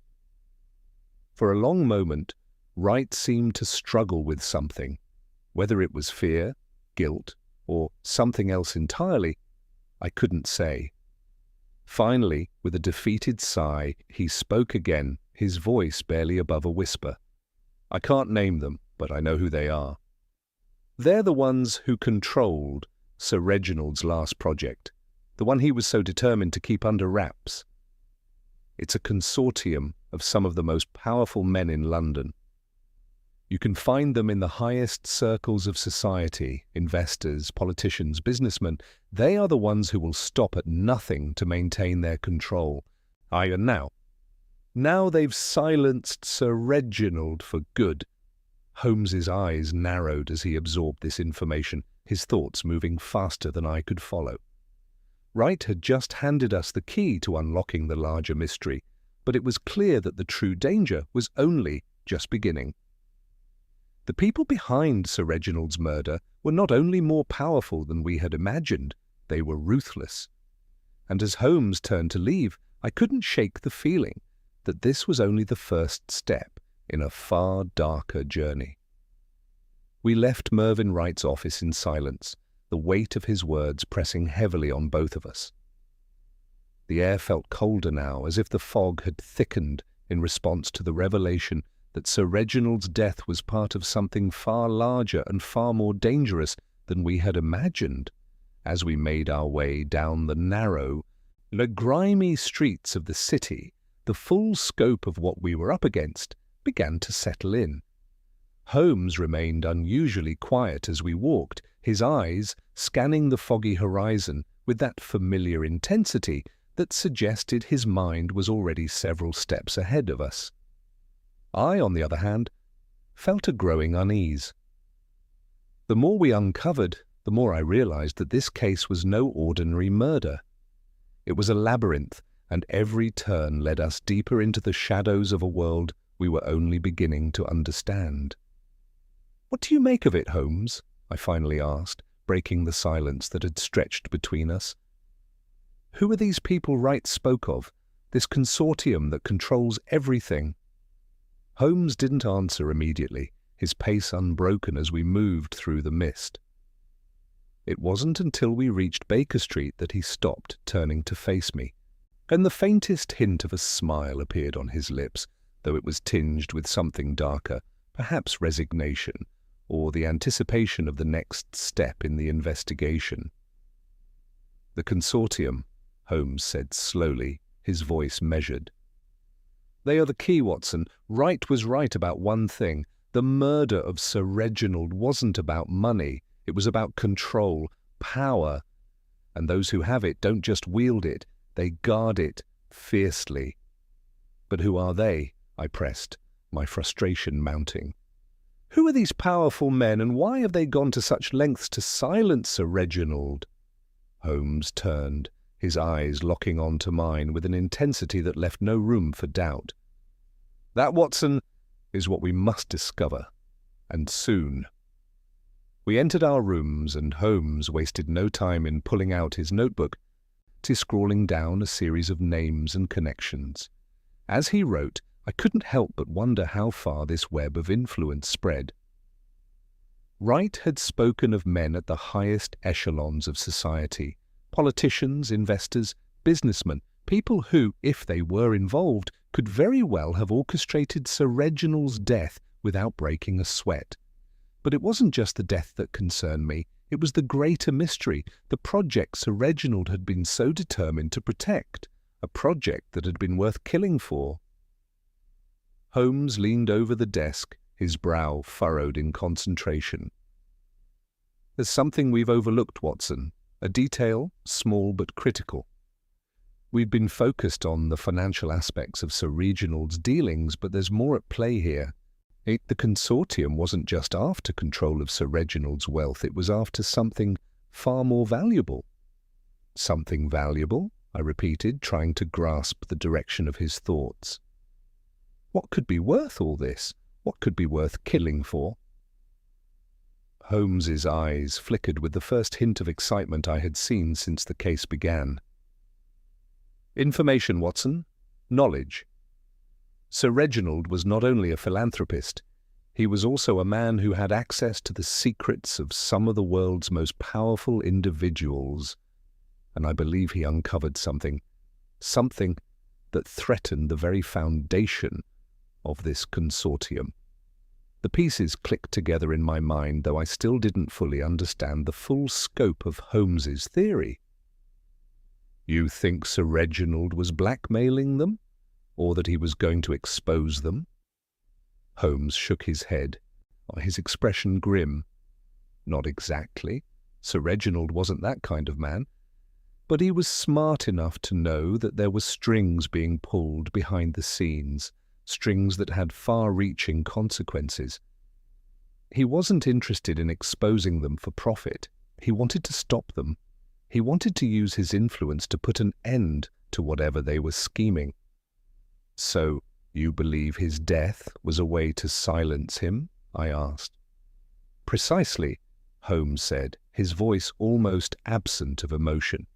For a long moment, Wright seemed to struggle with something, whether it was fear, guilt, or something else entirely, I couldn't say. Finally, with a defeated sigh, he spoke again, his voice barely above a whisper. I can't name them, but I know who they are. They're the ones who controlled Sir Reginald's last project, the one he was so determined to keep under wraps. It's a consortium of some of the most powerful men in London. You can find them in the highest circles of society, investors, politicians, businessmen. They are the ones who will stop at nothing to maintain their control. And now they've silenced Sir Reginald for good. Holmes's eyes narrowed as he absorbed this information, his thoughts moving faster than I could follow. Wright had just handed us the key to unlocking the larger mystery, but it was clear that the true danger was only just beginning. The people behind Sir Reginald's murder were not only more powerful than we had imagined, they were ruthless. And as Holmes turned to leave, I couldn't shake the feeling that this was only the first step in a far darker journey. We left Mervyn Wright's office in silence, the weight of his words pressing heavily on both of us. The air felt colder now, as if the fog had thickened in response to the revelation that Sir Reginald's death was part of something far larger and far more dangerous than we had imagined. As we made our way down the narrow, grimy streets of the city, the full scope of what we were up against began to settle in. Holmes remained unusually quiet as we walked, his eyes scanning the foggy horizon with that familiar intensity that suggested his mind was already several steps ahead of us. I, on the other hand, felt a growing unease. The more we uncovered, the more I realized that this case was no ordinary murder. It was a labyrinth, and every turn led us deeper into the shadows of a world we were only beginning to understand. "What do you make of it, Holmes?" I finally asked, breaking the silence that had stretched between us. "Who are these people Wright spoke of, this consortium that controls everything?" Holmes didn't answer immediately, his pace unbroken as we moved through the mist. It wasn't until we reached Baker Street that he stopped, turning to face me, and the faintest hint of a smile appeared on his lips, though it was tinged with something darker, perhaps resignation, or the anticipation of the next step in the investigation. "The consortium," Holmes said slowly, his voice measured. "They are the key, Watson. Wright was right about one thing. The murder of Sir Reginald wasn't about money. It was about control, power. And those who have it don't just wield it, they guard it fiercely." "But who are they?" I pressed, my frustration mounting. "Who are these powerful men, and why have they gone to such lengths to silence Sir Reginald?" Holmes turned, his eyes locking onto mine with an intensity that left no room for doubt. "That, Watson, is what we must discover, and soon." We entered our rooms, and Holmes wasted no time in pulling out his notebook, scrawling down a series of names and connections. As he wrote, I couldn't help but wonder how far this web of influence spread. Wright had spoken of men at the highest echelons of society, politicians, investors, businessmen, people who, if they were involved, could very well have orchestrated Sir Reginald's death without breaking a sweat. But it wasn't just the death that concerned me, it was the greater mystery, the project Sir Reginald had been so determined to protect, a project that had been worth killing for. Holmes leaned over the desk, his brow furrowed in concentration. "There's something we've overlooked, Watson, a detail, small but critical. We've been focused on the financial aspects of Sir Reginald's dealings, but there's more at play here. The consortium wasn't just after control of Sir Reginald's wealth, it was after something far more valuable." "Something valuable?" I repeated, trying to grasp the direction of his thoughts. "What could be worth all this? What could be worth killing for?" Holmes's eyes flickered with the first hint of excitement I had seen since the case began. "Information, Watson. Knowledge. Sir Reginald was not only a philanthropist, he was also a man who had access to the secrets of some of the world's most powerful individuals, and I believe he uncovered something that threatened the very foundation of this consortium." The pieces clicked together in my mind, though I still didn't fully understand the full scope of Holmes's theory. "You think Sir Reginald was blackmailing them, or that he was going to expose them?" Holmes shook his head, his expression grim. "Not exactly. Sir Reginald wasn't that kind of man. But he was smart enough to know that there were strings being pulled behind the scenes, strings that had far-reaching consequences. He wasn't interested in exposing them for profit. He wanted to stop them. He wanted to use his influence to put an end to whatever they were scheming." "So, you believe his death was a way to silence him?" I asked. Precisely, Holmes said, his voice almost absent of emotion.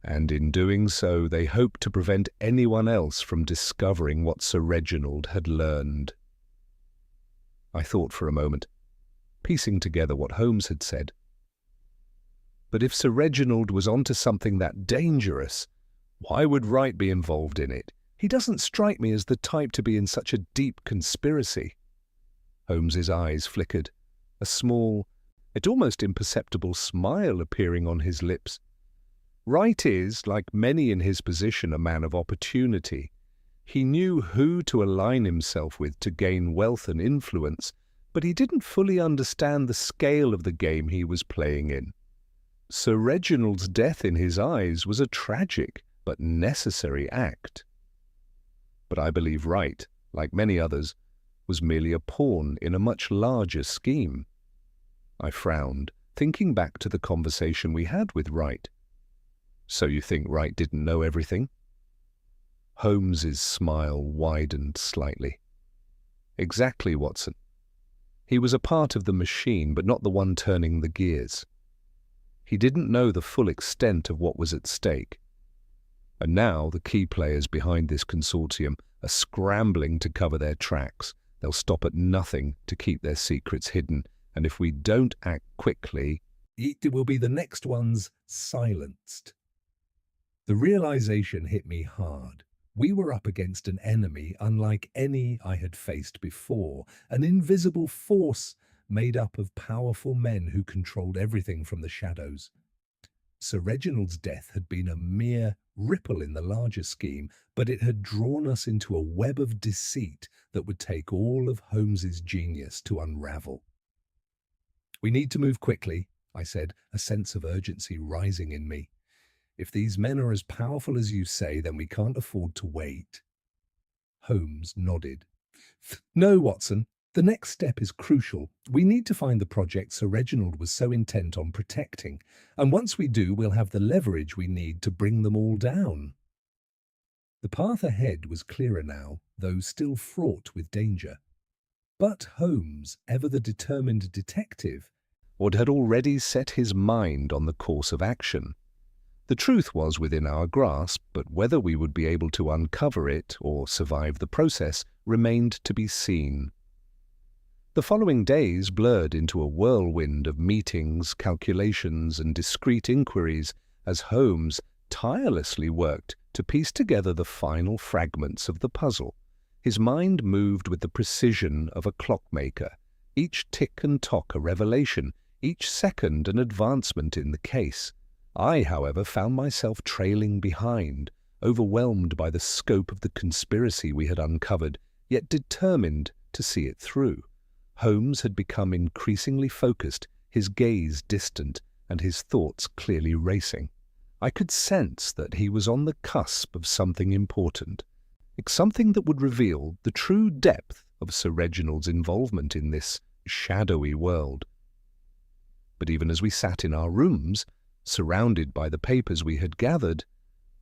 And in doing so, they hoped to prevent anyone else from discovering what Sir Reginald had learned. I thought for a moment, piecing together what Holmes had said. But if Sir Reginald was onto something that dangerous, why would Wright be involved in it? He doesn't strike me as the type to be in such a deep conspiracy. Holmes's eyes flickered, a small, yet almost imperceptible smile appearing on his lips. Wright is, like many in his position, a man of opportunity. He knew who to align himself with to gain wealth and influence, but he didn't fully understand the scale of the game he was playing in. Sir Reginald's death in his eyes was a tragic but necessary act. But I believe Wright, like many others, was merely a pawn in a much larger scheme. I frowned, thinking back to the conversation we had with Wright. So you think Wright didn't know everything? Holmes's smile widened slightly. Exactly, Watson. He was a part of the machine, but not the one turning the gears. He didn't know the full extent of what was at stake. And now the key players behind this consortium are scrambling to cover their tracks. They'll stop at nothing to keep their secrets hidden, and if we don't act quickly, it will be the next ones silenced. The realization hit me hard. We were up against an enemy unlike any I had faced before, an invisible force made up of powerful men who controlled everything from the shadows. Sir Reginald's death had been a mere ripple in the larger scheme, but it had drawn us into a web of deceit that would take all of Holmes's genius to unravel. We need to move quickly, I said, a sense of urgency rising in me. If these men are as powerful as you say, then we can't afford to wait. Holmes nodded. No, Watson. The next step is crucial. We need to find the project Sir Reginald was so intent on protecting, and once we do, we'll have the leverage we need to bring them all down. The path ahead was clearer now, though still fraught with danger. But Holmes, ever the determined detective, had already set his mind on the course of action. The truth was within our grasp, but whether we would be able to uncover it or survive the process remained to be seen. The following days blurred into a whirlwind of meetings, calculations, and discreet inquiries as Holmes tirelessly worked to piece together the final fragments of the puzzle. His mind moved with the precision of a clockmaker, each tick and tock a revelation, each second an advancement in the case. I, however, found myself trailing behind, overwhelmed by the scope of the conspiracy we had uncovered, yet determined to see it through. Holmes had become increasingly focused, his gaze distant, and his thoughts clearly racing. I could sense that he was on the cusp of something important, something that would reveal the true depth of Sir Reginald's involvement in this shadowy world. But even as we sat in our rooms, surrounded by the papers we had gathered,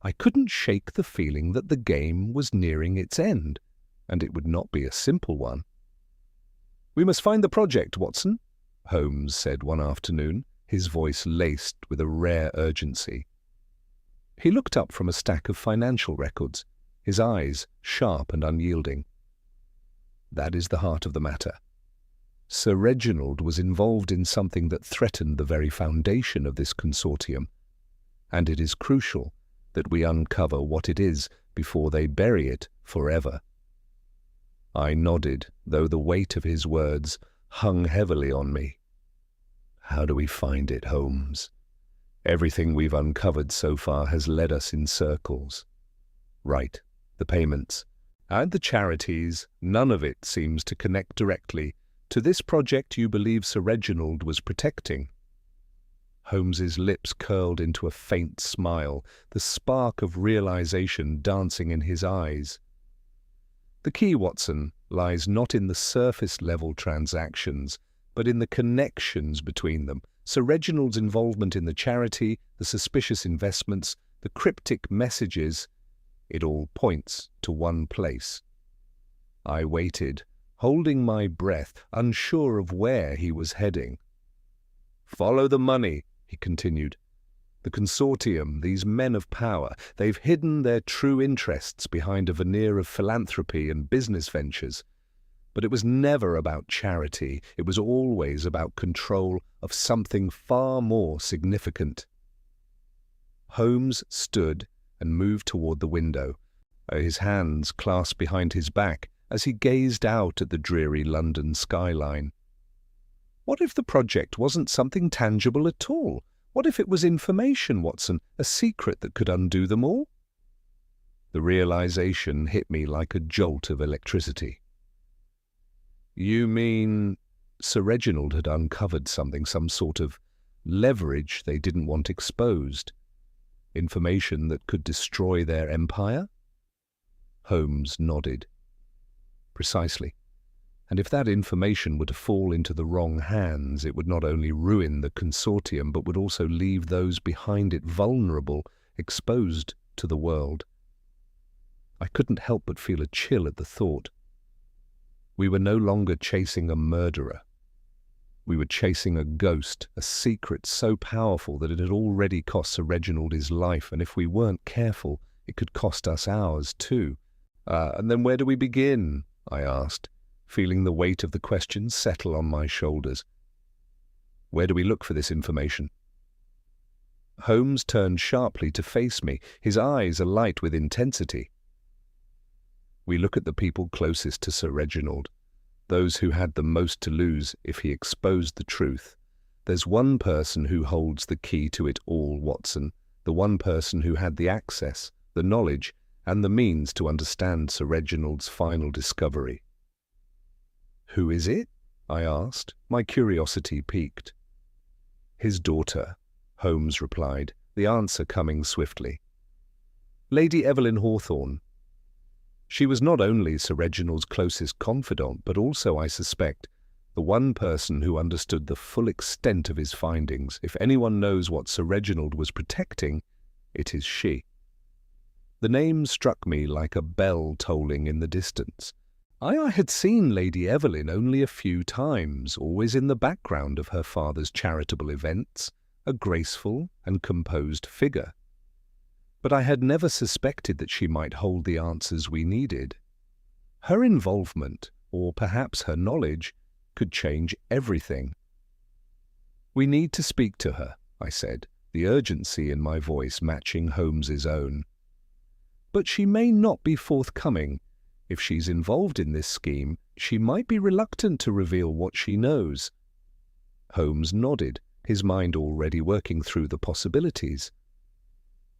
I couldn't shake the feeling that the game was nearing its end, and it would not be a simple one. "We must find the project, Watson," Holmes said one afternoon, his voice laced with a rare urgency. He looked up from a stack of financial records, his eyes sharp and unyielding. "That is the heart of the matter. Sir Reginald was involved in something that threatened the very foundation of this consortium, and it is crucial that we uncover what it is before they bury it forever." I nodded, though the weight of his words hung heavily on me. "How do we find it, Holmes? Everything we've uncovered so far has led us in circles. Right, the payments, and the charities, none of it seems to connect directly to this project you believe Sir Reginald was protecting." Holmes's lips curled into a faint smile, the spark of realization dancing in his eyes. "The key, Watson, lies not in the surface-level transactions, but in the connections between them. Sir Reginald's involvement in the charity, the suspicious investments, the cryptic messages, it all points to one place." I waited, holding my breath, unsure of where he was heading. "Follow the money," he continued. "The consortium, these men of power, they've hidden their true interests behind a veneer of philanthropy and business ventures. But it was never about charity. It was always about control of something far more significant." Holmes stood and moved toward the window, his hands clasped behind his back as he gazed out at the dreary London skyline. What if the project wasn't something tangible at all? What if it was information, Watson, a secret that could undo them all? The realization hit me like a jolt of electricity. "You mean Sir Reginald had uncovered something, some sort of leverage they didn't want exposed? Information that could destroy their empire?" Holmes nodded. "Precisely. And if that information were to fall into the wrong hands, it would not only ruin the consortium, but would also leave those behind it vulnerable, exposed to the world." I couldn't help but feel a chill at the thought. We were no longer chasing a murderer. We were chasing a ghost, a secret so powerful that it had already cost Sir Reginald his life, and if we weren't careful, it could cost us ours too. And then where do we begin?" I asked, feeling the weight of the question settle on my shoulders. "Where do we look for this information?" Holmes turned sharply to face me, his eyes alight with intensity. "We look at the people closest to Sir Reginald, those who had the most to lose if he exposed the truth. There's one person who holds the key to it all, Watson, the one person who had the access, the knowledge, and the means to understand Sir Reginald's final discovery." "Who is it?" I asked, my curiosity piqued. "His daughter," Holmes replied, the answer coming swiftly. "Lady Evelyn Hawthorne. She was not only Sir Reginald's closest confidant, but also, I suspect, the one person who understood the full extent of his findings. If anyone knows what Sir Reginald was protecting, it is she." The name struck me like a bell tolling in the distance. I had seen Lady Evelyn only a few times, always in the background of her father's charitable events, a graceful and composed figure. But I had never suspected that she might hold the answers we needed. Her involvement, or perhaps her knowledge, could change everything. "We need to speak to her," I said, the urgency in my voice matching Holmes's own. "But she may not be forthcoming. If she's involved in this scheme, she might be reluctant to reveal what she knows." Holmes nodded, his mind already working through the possibilities.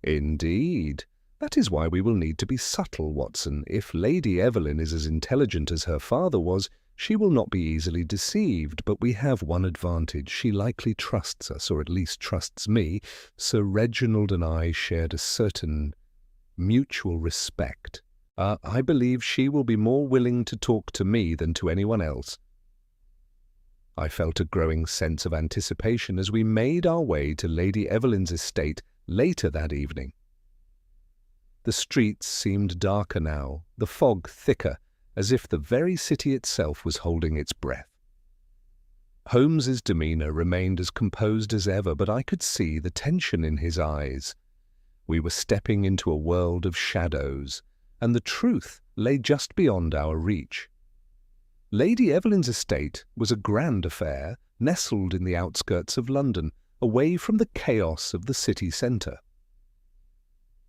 "Indeed. That is why we will need to be subtle, Watson. If Lady Evelyn is as intelligent as her father was, she will not be easily deceived, but we have one advantage. She likely trusts us, or at least trusts me. Sir Reginald and I shared a certain mutual respect. I believe she will be more willing to talk to me than to anyone else." I felt a growing sense of anticipation as we made our way to Lady Evelyn's estate later that evening. The streets seemed darker now, the fog thicker, as if the very city itself was holding its breath. Holmes's demeanour remained as composed as ever, but I could see the tension in his eyes. We were stepping into a world of shadows, and the truth lay just beyond our reach. Lady Evelyn's estate was a grand affair, nestled in the outskirts of London, away from the chaos of the city centre.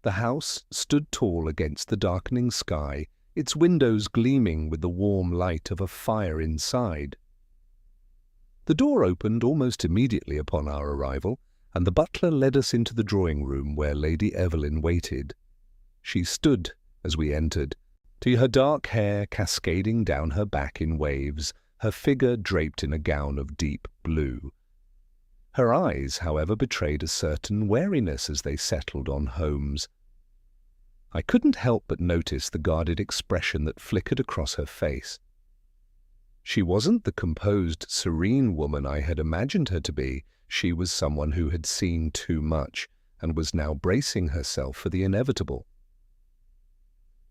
The house stood tall against the darkening sky, its windows gleaming with the warm light of a fire inside. The door opened almost immediately upon our arrival, and the butler led us into the drawing-room where Lady Evelyn waited. She stood as we entered, her dark hair cascading down her back in waves, her figure draped in a gown of deep blue. Her eyes, however, betrayed a certain wariness as they settled on Holmes. I couldn't help but notice the guarded expression that flickered across her face. She wasn't the composed, serene woman I had imagined her to be. She was someone who had seen too much and was now bracing herself for the inevitable.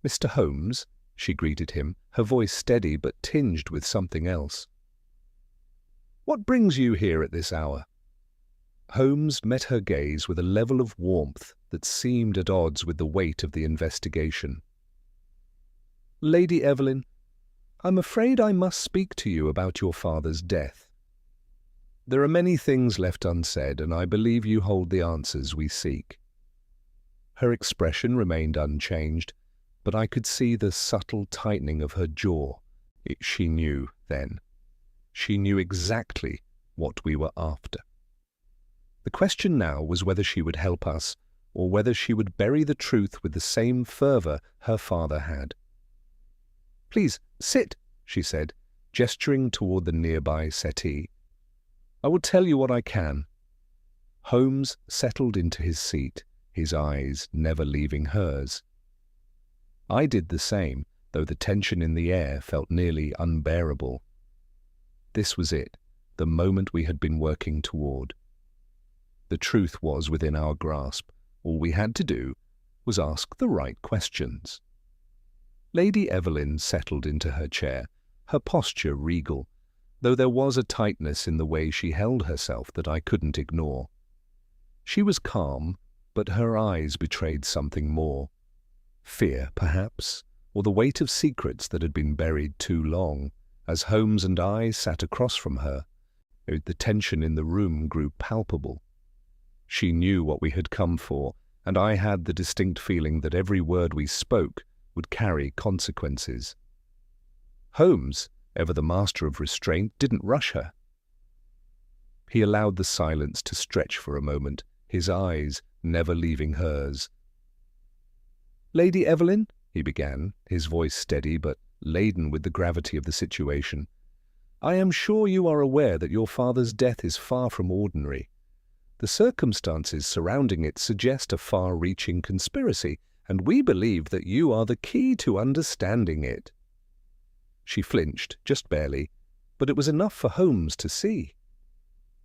"Mr. Holmes," she greeted him, her voice steady but tinged with something else. "What brings you here at this hour?" Holmes met her gaze with a level of warmth that seemed at odds with the weight of the investigation. "Lady Evelyn, I'm afraid I must speak to you about your father's death. There are many things left unsaid, and I believe you hold the answers we seek." Her expression remained unchanged, but I could see the subtle tightening of her jaw. She knew then. She knew exactly what we were after. The question now was whether she would help us, or whether she would bury the truth with the same fervour her father had. "Please, sit," she said, gesturing toward the nearby settee. "I will tell you what I can." Holmes settled into his seat, his eyes never leaving hers. I did the same, though the tension in the air felt nearly unbearable. This was it, the moment we had been working toward. The truth was within our grasp. All we had to do was ask the right questions. Lady Evelyn settled into her chair, her posture regal, though there was a tightness in the way she held herself that I couldn't ignore. She was calm, but her eyes betrayed something more. Fear, perhaps, or the weight of secrets that had been buried too long. As Holmes and I sat across from her, the tension in the room grew palpable. She knew what we had come for, and I had the distinct feeling that every word we spoke would carry consequences. Holmes, ever the master of restraint, didn't rush her. He allowed the silence to stretch for a moment, his eyes never leaving hers. "Lady Evelyn," he began, his voice steady but laden with the gravity of the situation, "I am sure you are aware that your father's death is far from ordinary. The circumstances surrounding it suggest a far-reaching conspiracy, and we believe that you are the key to understanding it." She flinched, just barely, but it was enough for Holmes to see.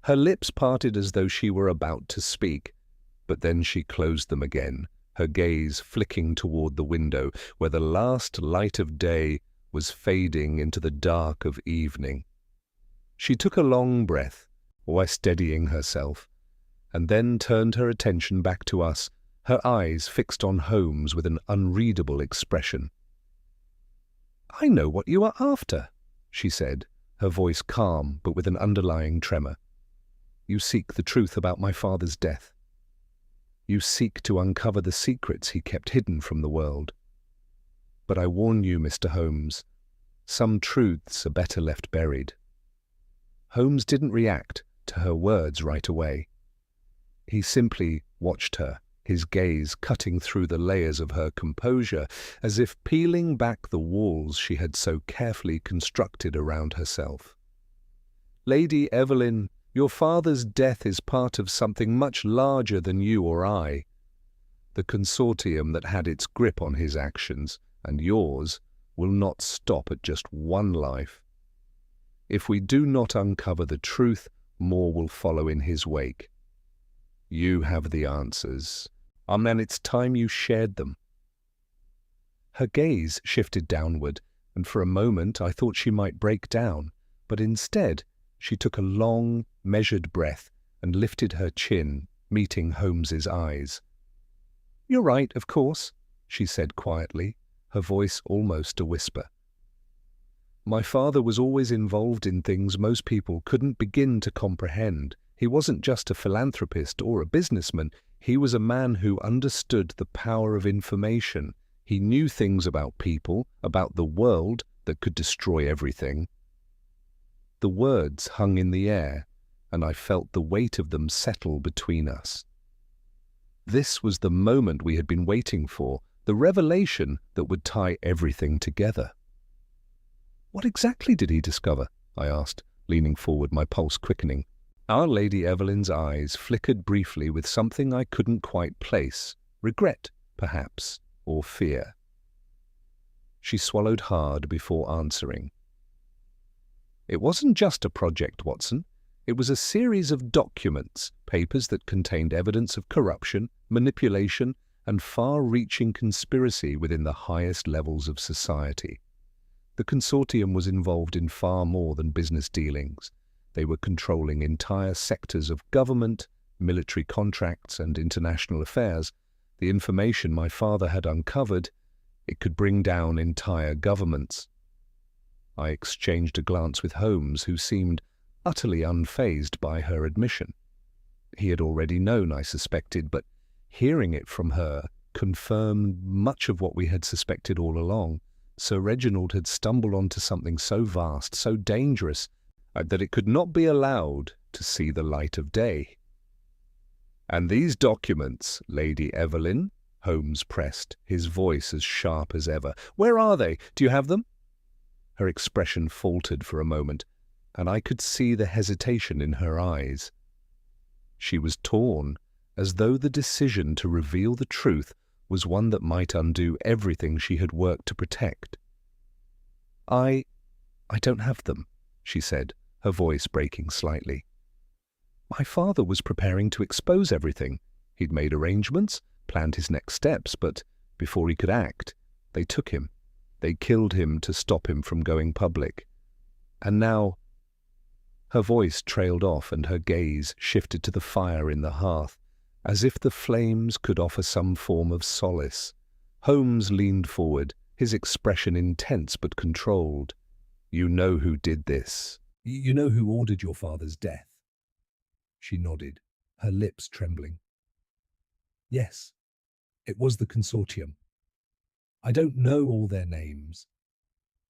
Her lips parted as though she were about to speak, but then she closed them again, her gaze flicking toward the window, where the last light of day was fading into the dark of evening. She took a long breath, while steadying herself, and then turned her attention back to us, her eyes fixed on Holmes with an unreadable expression. "I know what you are after," she said, her voice calm but with an underlying tremor. "You seek the truth about my father's death. You seek to uncover the secrets he kept hidden from the world. But I warn you, Mr. Holmes, some truths are better left buried." Holmes didn't react to her words right away. He simply watched her, his gaze cutting through the layers of her composure, as if peeling back the walls she had so carefully constructed around herself. "Lady Evelyn, your father's death is part of something much larger than you or I. The consortium that had its grip on his actions, and yours, will not stop at just one life. If we do not uncover the truth, more will follow in his wake. You have the answers, and it's time you shared them." Her gaze shifted downward, and for a moment I thought she might break down, but instead she took a long, measured breath and lifted her chin, meeting Holmes's eyes. "You're right, of course," she said quietly, her voice almost a whisper. "My father was always involved in things most people couldn't begin to comprehend. He wasn't just a philanthropist or a businessman. He was a man who understood the power of information. He knew things about people, about the world, that could destroy everything." The words hung in the air, and I felt the weight of them settle between us. This was the moment we had been waiting for, the revelation that would tie everything together. "What exactly did he discover?" I asked, leaning forward, my pulse quickening. Our Lady Evelyn's eyes flickered briefly with something I couldn't quite place. Regret, perhaps, or fear. She swallowed hard before answering. "It wasn't just a project, Watson. It was a series of documents, papers that contained evidence of corruption, manipulation, and far-reaching conspiracy within the highest levels of society. The consortium was involved in far more than business dealings. They were controlling entire sectors of government, military contracts, and international affairs. The information my father had uncovered, it could bring down entire governments. I exchanged a glance with Holmes, who seemed utterly unfazed by her admission. He had already known, I suspected, but hearing it from her confirmed much of what we had suspected all along. Sir Reginald had stumbled onto something so vast, so dangerous, that it could not be allowed to see the light of day. "And these documents, Lady Evelyn?" Holmes pressed, his voice as sharp as ever. "Where are they? Do you have them?" Her expression faltered for a moment, and I could see the hesitation in her eyes. She was torn, as though the decision to reveal the truth was one that might undo everything she had worked to protect. I don't have them," she said, her voice breaking slightly. "My father was preparing to expose everything. He'd made arrangements, planned his next steps, but before he could act, they took him. They killed him to stop him from going public. And now—" Her voice trailed off and her gaze shifted to the fire in the hearth, as if the flames could offer some form of solace. Holmes leaned forward, his expression intense but controlled. "You know who did this. You know who ordered your father's death?" She nodded, her lips trembling. "Yes, it was the consortium. I don't know all their names,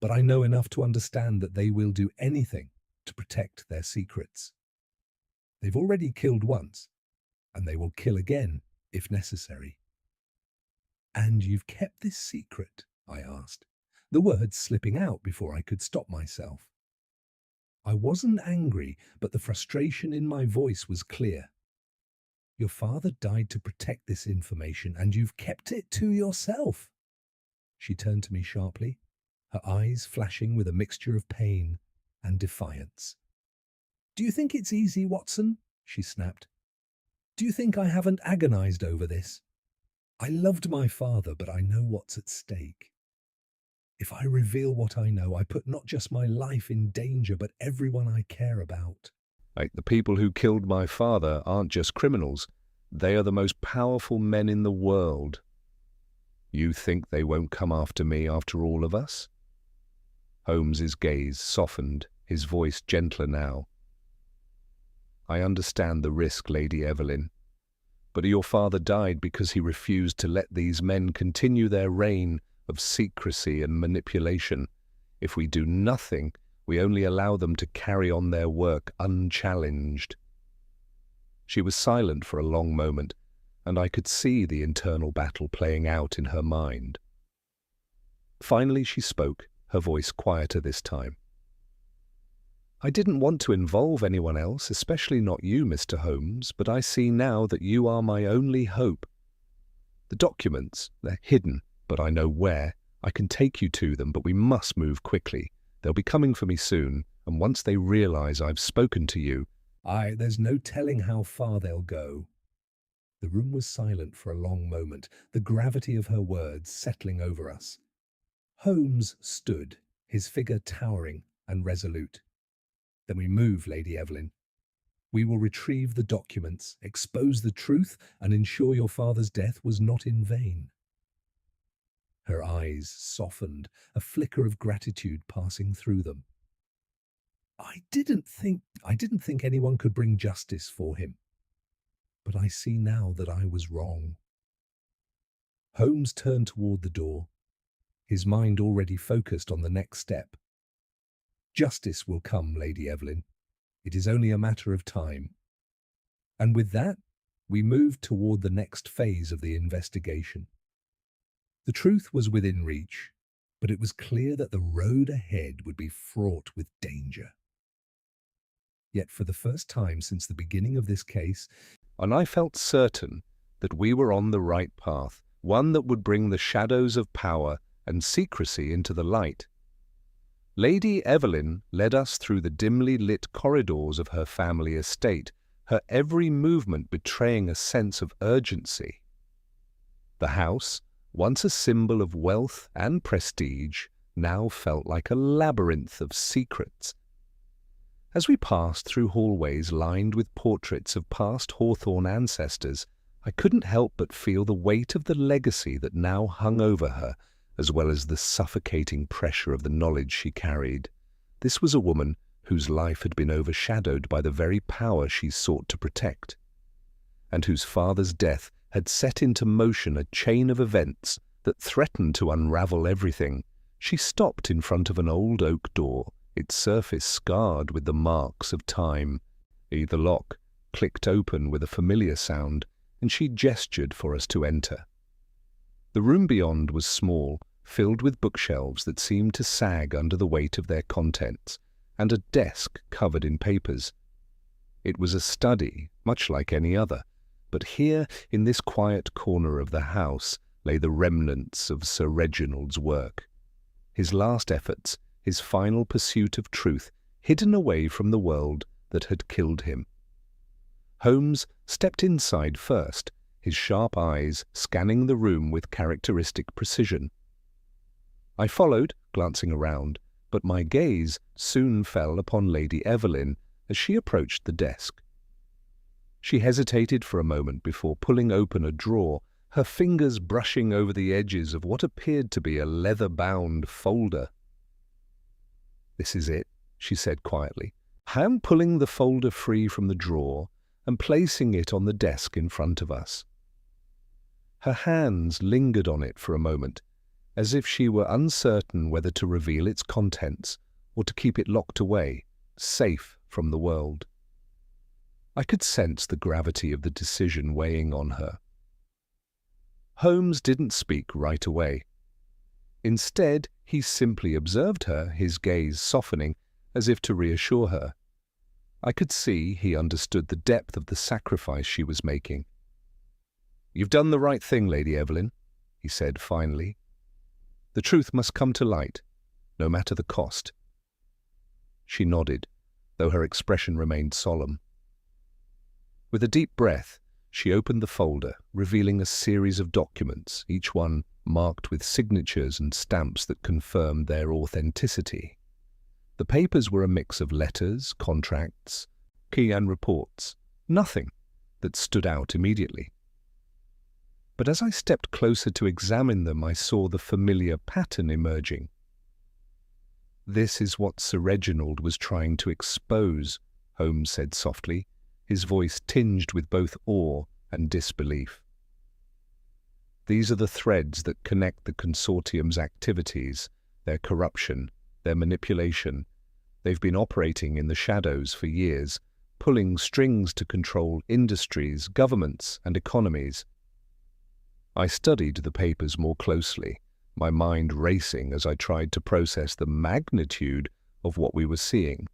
but I know enough to understand that they will do anything to protect their secrets. They've already killed once, and they will kill again if necessary." "And you've kept this secret?" I asked, the words slipping out before I could stop myself. I wasn't angry, but the frustration in my voice was clear. "Your father died to protect this information, and you've kept it to yourself." She turned to me sharply, her eyes flashing with a mixture of pain and defiance. "Do you think it's easy, Watson?" she snapped. "Do you think I haven't agonized over this? I loved my father, but I know what's at stake. If I reveal what I know, I put not just my life in danger, but everyone I care about." "The people who killed my father aren't just criminals. They are the most powerful men in the world. You think they won't come after me after all of us?" Holmes's gaze softened, his voice gentler now. "I understand the risk, Lady Evelyn. But your father died because he refused to let these men continue their reign of secrecy and manipulation. If we do nothing, we only allow them to carry on their work unchallenged." She was silent for a long moment, and I could see the internal battle playing out in her mind. Finally she spoke, her voice quieter this time. "I didn't want to involve anyone else, especially not you, Mr. Holmes, but I see now that you are my only hope. The documents, they're hidden, but I know where. I can take you to them, but we must move quickly. They'll be coming for me soon, and once they realize I've spoken to you, there's no telling how far they'll go." The room was silent for a long moment, the gravity of her words settling over us. Holmes stood, his figure towering and resolute. "Then we move, Lady Evelyn. We will retrieve the documents, expose the truth, and ensure your father's death was not in vain." Her eyes softened, a flicker of gratitude passing through them. I didn't think anyone could bring justice for him, but I see now that I was wrong." Holmes turned toward the door, his mind already focused on the next step. "Justice will come, Lady Evelyn. It is only a matter of time." And with that, we moved toward the next phase of the investigation. The truth was within reach, but it was clear that the road ahead would be fraught with danger. Yet for the first time since the beginning of this case, and I felt certain that we were on the right path, one that would bring the shadows of power and secrecy into the light. Lady Evelyn led us through the dimly lit corridors of her family estate, her every movement betraying a sense of urgency. The house, once a symbol of wealth and prestige, now felt like a labyrinth of secrets. As we passed through hallways lined with portraits of past Hawthorne ancestors, I couldn't help but feel the weight of the legacy that now hung over her, as well as the suffocating pressure of the knowledge she carried. This was a woman whose life had been overshadowed by the very power she sought to protect, and whose father's death had set into motion a chain of events that threatened to unravel everything. She stopped in front of an old oak door, its surface scarred with the marks of time. The lock clicked open with a familiar sound, and she gestured for us to enter. The room beyond was small, filled with bookshelves that seemed to sag under the weight of their contents, and a desk covered in papers. It was a study, much like any other, but here, in this quiet corner of the house, lay the remnants of Sir Reginald's work. His last efforts, his final pursuit of truth, hidden away from the world that had killed him. Holmes stepped inside first, his sharp eyes scanning the room with characteristic precision. I followed, glancing around, but my gaze soon fell upon Lady Evelyn as she approached the desk. She hesitated for a moment before pulling open a drawer, her fingers brushing over the edges of what appeared to be a leather-bound folder. "This is it," she said quietly. "I am pulling the folder free from the drawer and placing it on the desk in front of us." Her hands lingered on it for a moment, as if she were uncertain whether to reveal its contents or to keep it locked away, safe from the world. I could sense the gravity of the decision weighing on her. Holmes didn't speak right away. Instead, he simply observed her, his gaze softening, as if to reassure her. I could see he understood the depth of the sacrifice she was making. "You've done the right thing, Lady Evelyn," he said finally. "The truth must come to light, no matter the cost." She nodded, though her expression remained solemn. With a deep breath, she opened the folder, revealing a series of documents, each one marked with signatures and stamps that confirmed their authenticity. The papers were a mix of letters, contracts, and reports, nothing that stood out immediately. But as I stepped closer to examine them, I saw the familiar pattern emerging. "This is what Sir Reginald was trying to expose," Holmes said softly, his voice tinged with both awe and disbelief. "These are the threads that connect the consortium's activities, their corruption, their manipulation. They've been operating in the shadows for years, pulling strings to control industries, governments, and economies." I studied the papers more closely, my mind racing as I tried to process the magnitude of what we were seeing.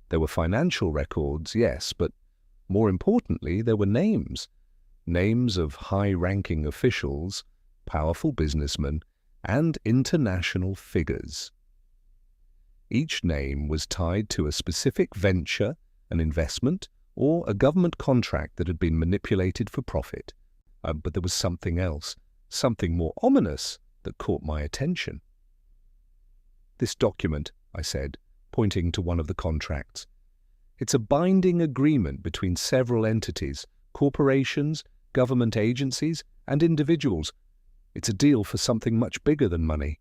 There were financial records, yes, but more importantly, there were names. Names of high-ranking officials, powerful businessmen, and international figures. Each name was tied to a specific venture, an investment, or a government contract that had been manipulated for profit. But there was something else, something more ominous, that caught my attention. "This document," I said, pointing to one of the contracts. "It's a binding agreement between several entities, corporations, government agencies, and individuals. It's a deal for something much bigger than money."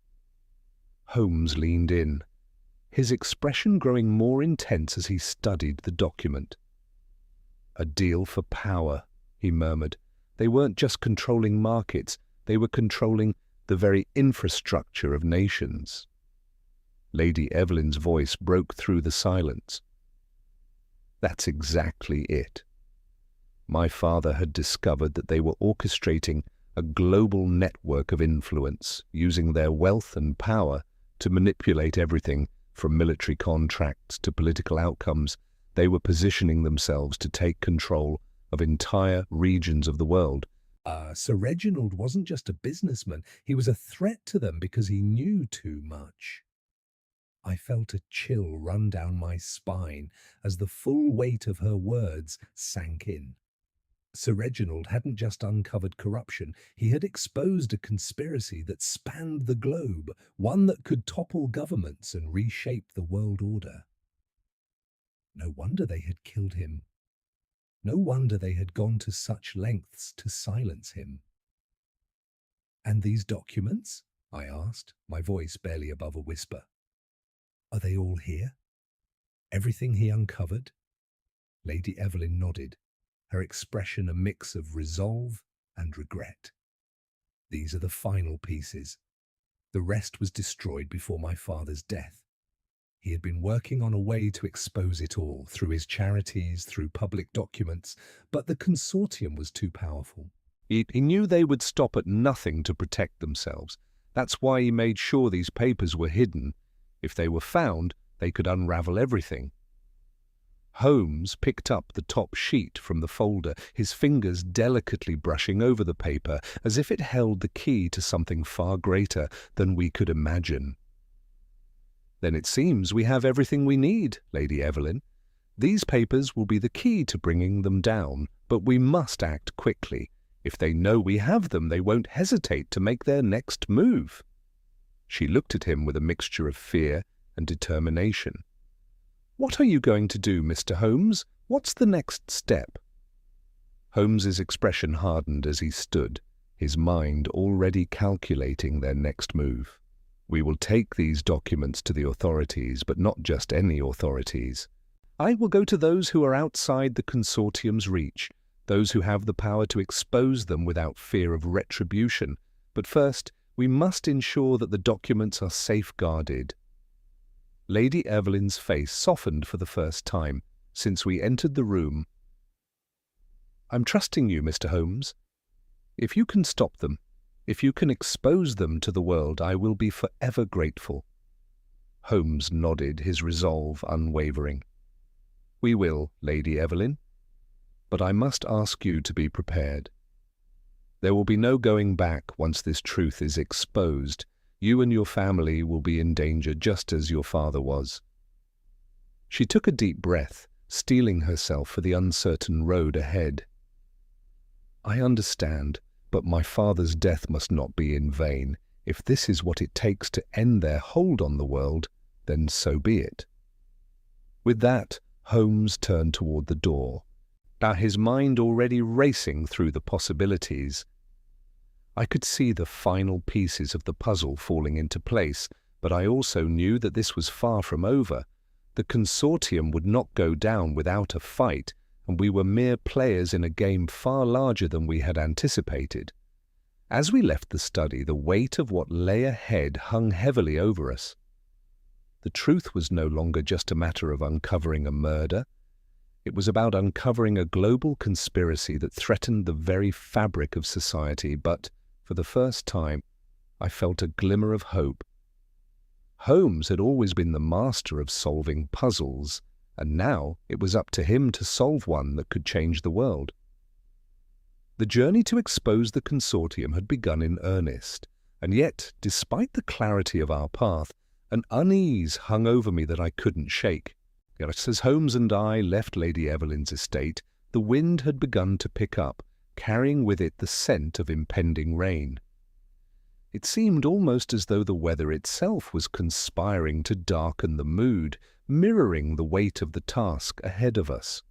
Holmes leaned in, his expression growing more intense as he studied the document. "A deal for power," he murmured. "They weren't just controlling markets, they were controlling the very infrastructure of nations." Lady Evelyn's voice broke through the silence. "That's exactly it. My father had discovered that they were orchestrating a global network of influence, using their wealth and power to manipulate everything from military contracts to political outcomes. They were positioning themselves to take control of entire regions of the world. Sir Reginald wasn't just a businessman, he was a threat to them because he knew too much." I felt a chill run down my spine as the full weight of her words sank in. Sir Reginald hadn't just uncovered corruption, he had exposed a conspiracy that spanned the globe, one that could topple governments and reshape the world order. No wonder they had killed him. No wonder they had gone to such lengths to silence him. "And these documents?" I asked, my voice barely above a whisper. "Are they all here? Everything he uncovered?" Lady Evelyn nodded, her expression a mix of resolve and regret. "These are the final pieces. The rest was destroyed before my father's death. He had been working on a way to expose it all, through his charities, through public documents, but the consortium was too powerful. He knew they would stop at nothing to protect themselves. That's why he made sure these papers were hidden. If they were found, they could unravel everything." Holmes picked up the top sheet from the folder, his fingers delicately brushing over the paper as if it held the key to something far greater than we could imagine. "Then it seems we have everything we need, Lady Evelyn. These papers will be the key to bringing them down, but we must act quickly. If they know we have them, they won't hesitate to make their next move." She looked at him with a mixture of fear and determination. "What are you going to do, Mr. Holmes? What's the next step?" Holmes's expression hardened as he stood, his mind already calculating their next move. "We will take these documents to the authorities, but not just any authorities. I will go to those who are outside the consortium's reach, those who have the power to expose them without fear of retribution. But first, we must ensure that the documents are safeguarded." Lady Evelyn's face softened for the first time since we entered the room. "I'm trusting you, Mr. Holmes. If you can stop them, if you can expose them to the world, I will be forever grateful." Holmes nodded, his resolve unwavering. "We will, Lady Evelyn. But I must ask you to be prepared. There will be no going back once this truth is exposed. You and your family will be in danger just as your father was." She took a deep breath, steeling herself for the uncertain road ahead. "I understand, but my father's death must not be in vain. If this is what it takes to end their hold on the world, then so be it." With that, Holmes turned toward the door, his mind already racing through the possibilities. I could see the final pieces of the puzzle falling into place, but I also knew that this was far from over. The consortium would not go down without a fight, and we were mere players in a game far larger than we had anticipated. As we left the study, the weight of what lay ahead hung heavily over us. The truth was no longer just a matter of uncovering a murder. It was about uncovering a global conspiracy that threatened the very fabric of society, but, for the first time, I felt a glimmer of hope. Holmes had always been the master of solving puzzles, and now it was up to him to solve one that could change the world. The journey to expose the consortium had begun in earnest, and yet, despite the clarity of our path, an unease hung over me that I couldn't shake. Yet as Holmes and I left Lady Evelyn's estate, the wind had begun to pick up, carrying with it the scent of impending rain. It seemed almost as though the weather itself was conspiring to darken the mood, mirroring the weight of the task ahead of us.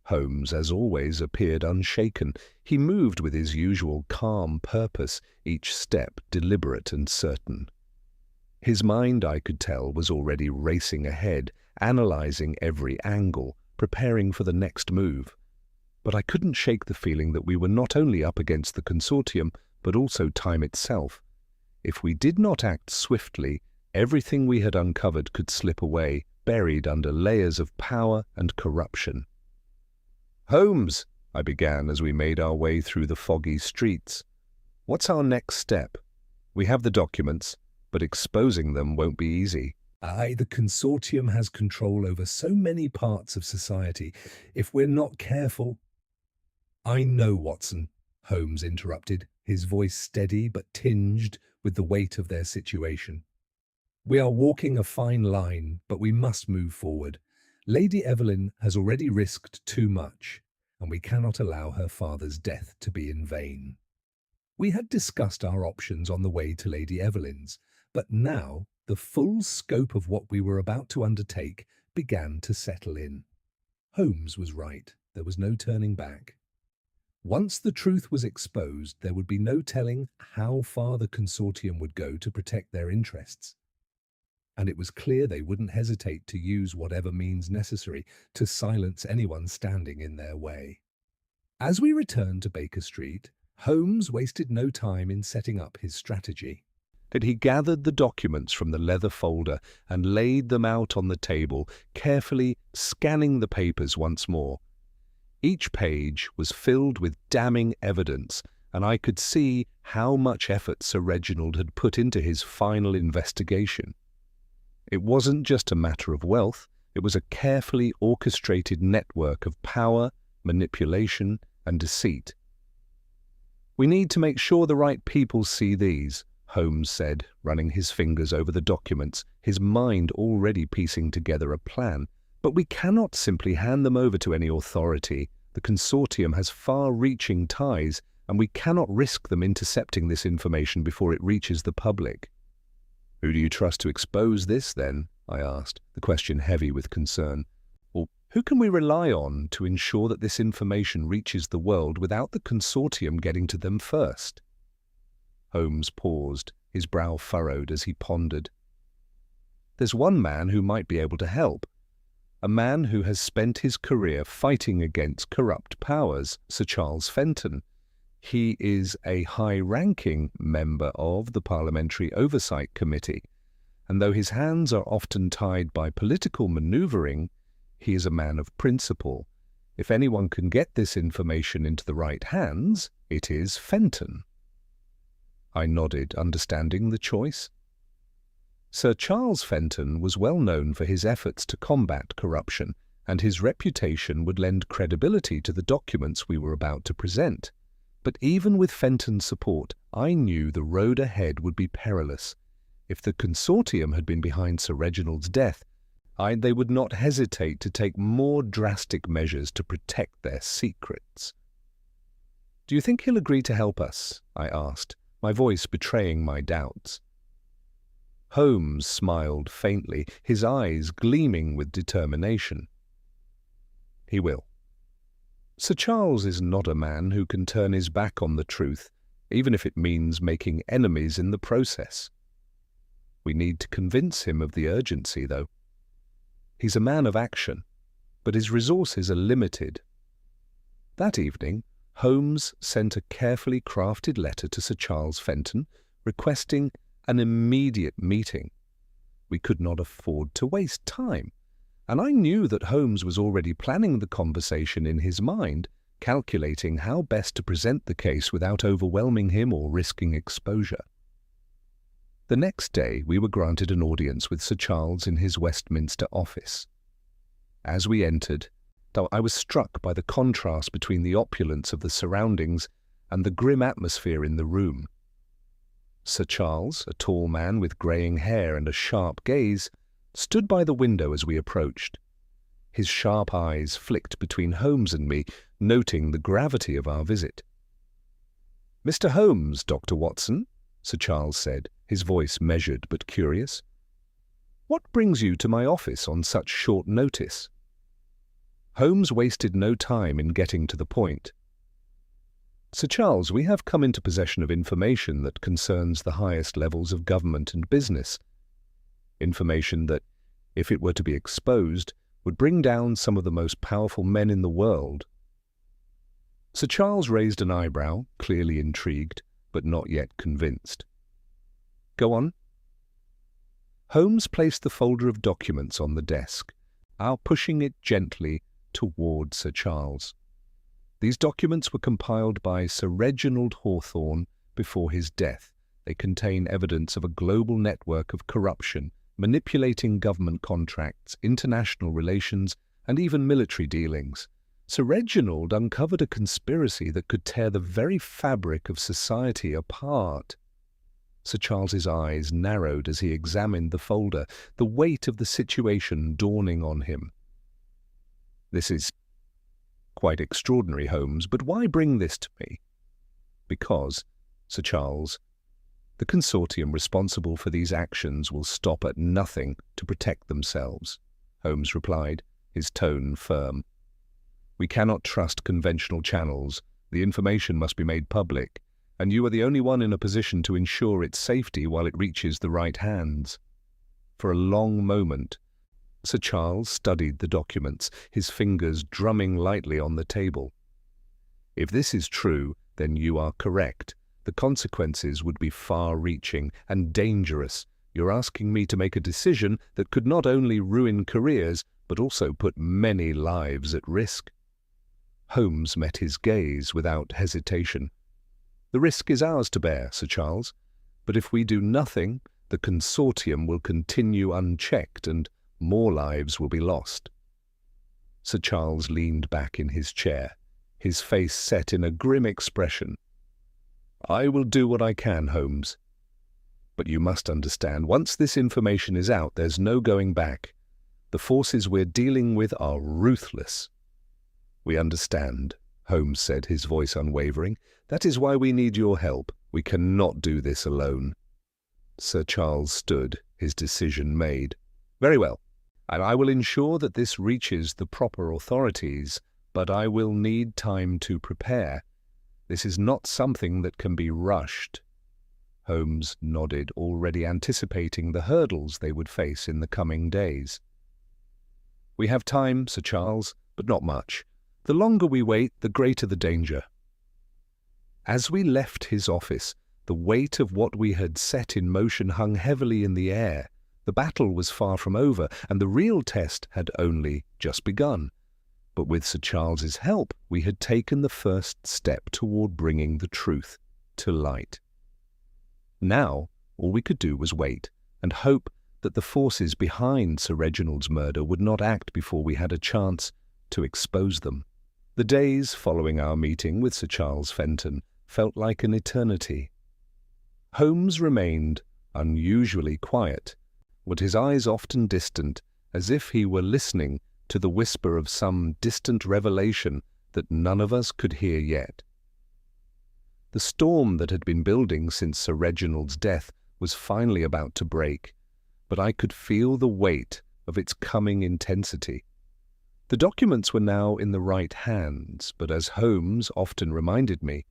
Holmes, as always, appeared unshaken. He moved with his usual calm purpose, each step deliberate and certain. His mind, I could tell, was already racing ahead, analyzing every angle, preparing for the next move. But I couldn't shake the feeling that we were not only up against the consortium, but also time itself. If we did not act swiftly, everything we had uncovered could slip away, buried under layers of power and corruption. "Holmes," I began as we made our way through the foggy streets, "what's our next step? We have the documents, but exposing them won't be easy." "Aye, the consortium has control over so many parts of society. If we're not careful—" "I know, Watson," Holmes interrupted, his voice steady but tinged with the weight of their situation. "We are walking a fine line, but we must move forward. Lady Evelyn has already risked too much, and we cannot allow her father's death to be in vain. We had discussed our options on the way to Lady Evelyn's, but now the full scope of what we were about to undertake began to settle in. Holmes was right. There was no turning back. Once the truth was exposed, there would be no telling how far the consortium would go to protect their interests. And it was clear they wouldn't hesitate to use whatever means necessary to silence anyone standing in their way. As we returned to Baker Street, Holmes wasted no time in setting up his strategy. He gathered the documents from the leather folder and laid them out on the table, carefully scanning the papers once more. Each page was filled with damning evidence, and I could see how much effort Sir Reginald had put into his final investigation. It wasn't just a matter of wealth, it was a carefully orchestrated network of power, manipulation, and deceit. "We need to make sure the right people see these," Holmes said, running his fingers over the documents, his mind already piecing together a plan. "But we cannot simply hand them over to any authority. The consortium has far-reaching ties, and we cannot risk them intercepting this information before it reaches the public." "Who do you trust to expose this, then?" I asked, the question heavy with concern. "Or who can we rely on to ensure that this information reaches the world without the consortium getting to them first?" Holmes paused, his brow furrowed as he pondered. "There's one man who might be able to help. A man who has spent his career fighting against corrupt powers, Sir Charles Fenton. He is a high-ranking member of the Parliamentary Oversight Committee, and though his hands are often tied by political manoeuvring, he is a man of principle. If anyone can get this information into the right hands, it is Fenton." I nodded, understanding the choice. Sir Charles Fenton was well known for his efforts to combat corruption, and his reputation would lend credibility to the documents we were about to present. But even with Fenton's support, I knew the road ahead would be perilous. If the consortium had been behind Sir Reginald's death, they would not hesitate to take more drastic measures to protect their secrets. "Do you think he'll agree to help us?" I asked, my voice betraying my doubts. Holmes smiled faintly, his eyes gleaming with determination. "He will. Sir Charles is not a man who can turn his back on the truth, even if it means making enemies in the process. We need to convince him of the urgency, though. He's a man of action, but his resources are limited." That evening, Holmes sent a carefully crafted letter to Sir Charles Fenton, requesting an immediate meeting. We could not afford to waste time, and I knew that Holmes was already planning the conversation in his mind, calculating how best to present the case without overwhelming him or risking exposure. The next day we were granted an audience with Sir Charles in his Westminster office. As we entered, I was struck by the contrast between the opulence of the surroundings and the grim atmosphere in the room. Sir Charles, a tall man with greying hair and a sharp gaze, stood by the window as we approached. His sharp eyes flicked between Holmes and me, noting the gravity of our visit. "Mr. Holmes, Dr. Watson," Sir Charles said, his voice measured but curious. "What brings you to my office on such short notice?" Holmes wasted no time in getting to the point. "Sir Charles, we have come into possession of information that concerns the highest levels of government and business. Information that, if it were to be exposed, would bring down some of the most powerful men in the world." Sir Charles raised an eyebrow, clearly intrigued, but not yet convinced. "Go on." Holmes placed the folder of documents on the desk, pushing it gently toward Sir Charles. These documents were compiled by Sir Reginald Hawthorne before his death. They contain evidence of a global network of corruption, manipulating government contracts, international relations, and even military dealings. Sir Reginald uncovered a conspiracy that could tear the very fabric of society apart. Sir Charles's eyes narrowed as he examined the folder, the weight of the situation dawning on him. This is Quite extraordinary, Holmes, but why bring this to me? Because, Sir Charles, the consortium responsible for these actions will stop at nothing to protect themselves, Holmes replied, his tone firm. We cannot trust conventional channels. The information must be made public, and you are the only one in a position to ensure its safety while it reaches the right hands. For a long moment, Sir Charles studied the documents, his fingers drumming lightly on the table. If this is true, then you are correct. The consequences would be far-reaching and dangerous. You're asking me to make a decision that could not only ruin careers, but also put many lives at risk. Holmes met his gaze without hesitation. The risk is ours to bear, Sir Charles, but if we do nothing, the consortium will continue unchecked and more lives will be lost. Sir Charles leaned back in his chair, his face set in a grim expression. I will do what I can, Holmes. But you must understand, once this information is out, there's no going back. The forces we're dealing with are ruthless. We understand, Holmes said, his voice unwavering. That is why we need your help. We cannot do this alone. Sir Charles stood, his decision made. Very well, and I will ensure that this reaches the proper authorities, but I will need time to prepare. This is not something that can be rushed. Holmes nodded, already anticipating the hurdles they would face in the coming days. We have time, Sir Charles, but not much. The longer we wait, the greater the danger. As we left his office, the weight of what we had set in motion hung heavily in the air. The battle was far from over, and the real test had only just begun. But with Sir Charles's help, we had taken the first step toward bringing the truth to light. Now, all we could do was wait and hope that the forces behind Sir Reginald's murder would not act before we had a chance to expose them. The days following our meeting with Sir Charles Fenton felt like an eternity. Holmes remained unusually quiet, with his eyes often distant, as if he were listening to the whisper of some distant revelation that none of us could hear yet. The storm that had been building since Sir Reginald's death was finally about to break, but I could feel the weight of its coming intensity. The documents were now in the right hands, but as Holmes often reminded me,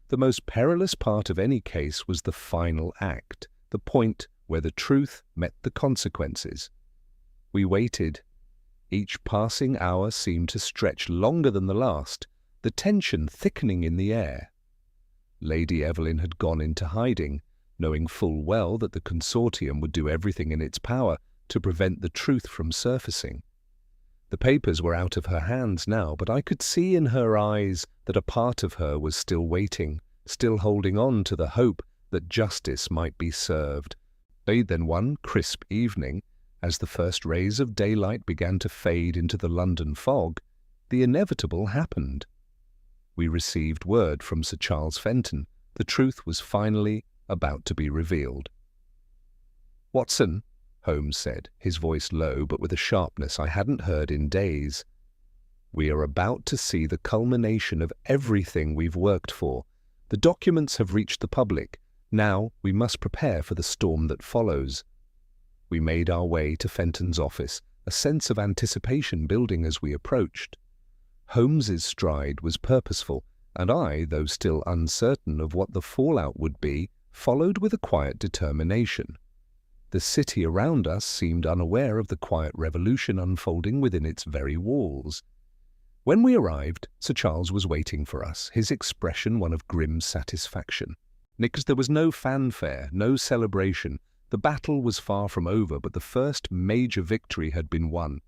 the most perilous part of any case was the final act, the point where the truth met the consequences. We waited. Each passing hour seemed to stretch longer than the last, the tension thickening in the air. Lady Evelyn had gone into hiding, knowing full well that the consortium would do everything in its power to prevent the truth from surfacing. The papers were out of her hands now, but I could see in her eyes that a part of her was still waiting, still holding on to the hope that justice might be served. Then one crisp evening, as the first rays of daylight began to fade into the London fog, the inevitable happened. We received word from Sir Charles Fenton. The truth was finally about to be revealed. "Watson," Holmes said, his voice low but with a sharpness I hadn't heard in days, "we are about to see the culmination of everything we've worked for. The documents have reached the public. Now we must prepare for the storm that follows." We made our way to Fenton's office, a sense of anticipation building as we approached. Holmes's stride was purposeful, and I, though still uncertain of what the fallout would be, followed with a quiet determination. The city around us seemed unaware of the quiet revolution unfolding within its very walls. When we arrived, Sir Charles was waiting for us, his expression one of grim satisfaction. Because there was no fanfare, no celebration. The battle was far from over, but the first major victory had been won.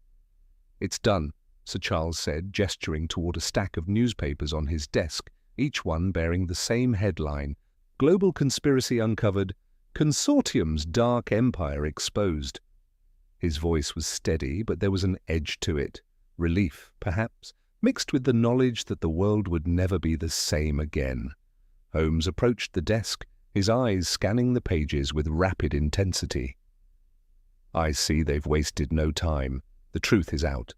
"It's done," Sir Charles said, gesturing toward a stack of newspapers on his desk, each one bearing the same headline: "Global Conspiracy Uncovered, Consortium's Dark Empire Exposed." His voice was steady, but there was an edge to it, relief, perhaps, mixed with the knowledge that the world would never be the same again. Holmes approached the desk, his eyes scanning the pages with rapid intensity. "I see they've wasted no time. The truth is out."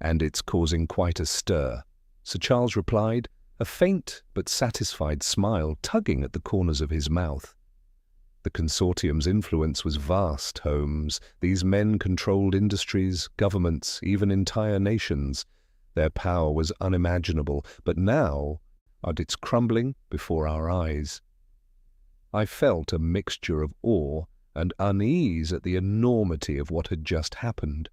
"And it's causing quite a stir," Sir Charles replied, a faint but satisfied smile tugging at the corners of his mouth. "The consortium's influence was vast, Holmes. These men controlled industries, governments, even entire nations. Their power was unimaginable, but now it's crumbling before our eyes." I felt a mixture of awe and unease at the enormity of what had just happened.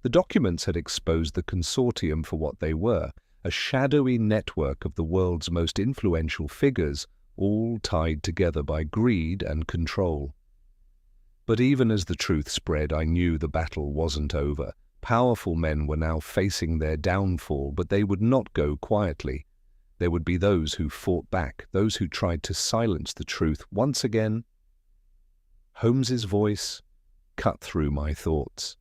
The documents had exposed the consortium for what they were, a shadowy network of the world's most influential figures, all tied together by greed and control. But even as the truth spread, I knew the battle wasn't over. Powerful men were now facing their downfall, but they would not go quietly. There would be those who fought back, those who tried to silence the truth once again. Holmes's voice cut through my thoughts.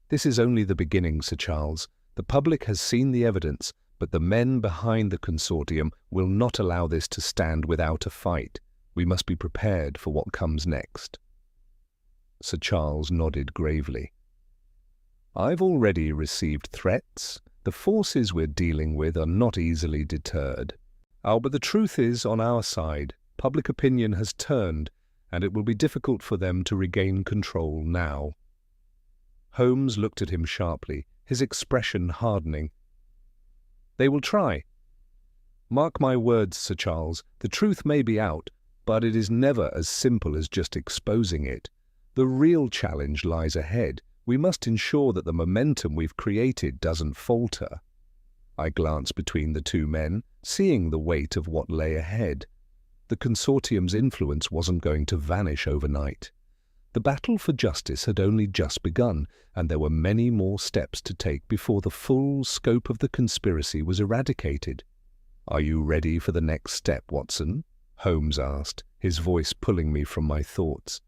"This is only the beginning, Sir Charles. The public has seen the evidence, but the men behind the consortium will not allow this to stand without a fight. We must be prepared for what comes next." Sir Charles nodded gravely. "I've already received threats. The forces we're dealing with are not easily deterred. But the truth is on our side. Public opinion has turned, and it will be difficult for them to regain control now." Holmes looked at him sharply, his expression hardening. "They will try. Mark my words, Sir Charles, the truth may be out, but it is never as simple as just exposing it. The real challenge lies ahead. We must ensure that the momentum we've created doesn't falter." I glanced between the two men, seeing the weight of what lay ahead. The consortium's influence wasn't going to vanish overnight. The battle for justice had only just begun, and there were many more steps to take before the full scope of the conspiracy was eradicated. "Are you ready for the next step, Watson?" Holmes asked, his voice pulling me from my thoughts.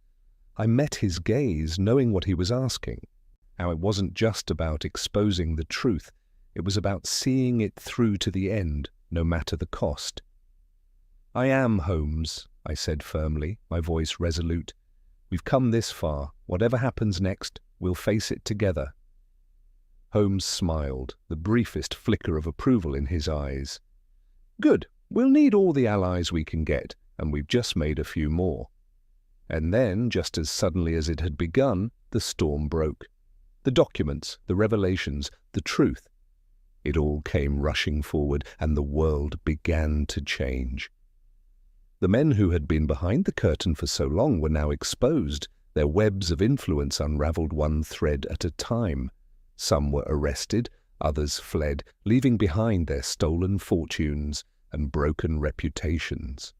I met his gaze, knowing what he was asking. Now, it wasn't just about exposing the truth. It was about seeing it through to the end, no matter the cost. "I am, Holmes," I said firmly, my voice resolute. "We've come this far. Whatever happens next, we'll face it together." Holmes smiled, the briefest flicker of approval in his eyes. "Good. We'll need all the allies we can get, and we've just made a few more." And then, just as suddenly as it had begun, the storm broke. The documents, the revelations, the truth. It all came rushing forward, and the world began to change. The men who had been behind the curtain for so long were now exposed. Their webs of influence unraveled one thread at a time. Some were arrested, others fled, leaving behind their stolen fortunes and broken reputations.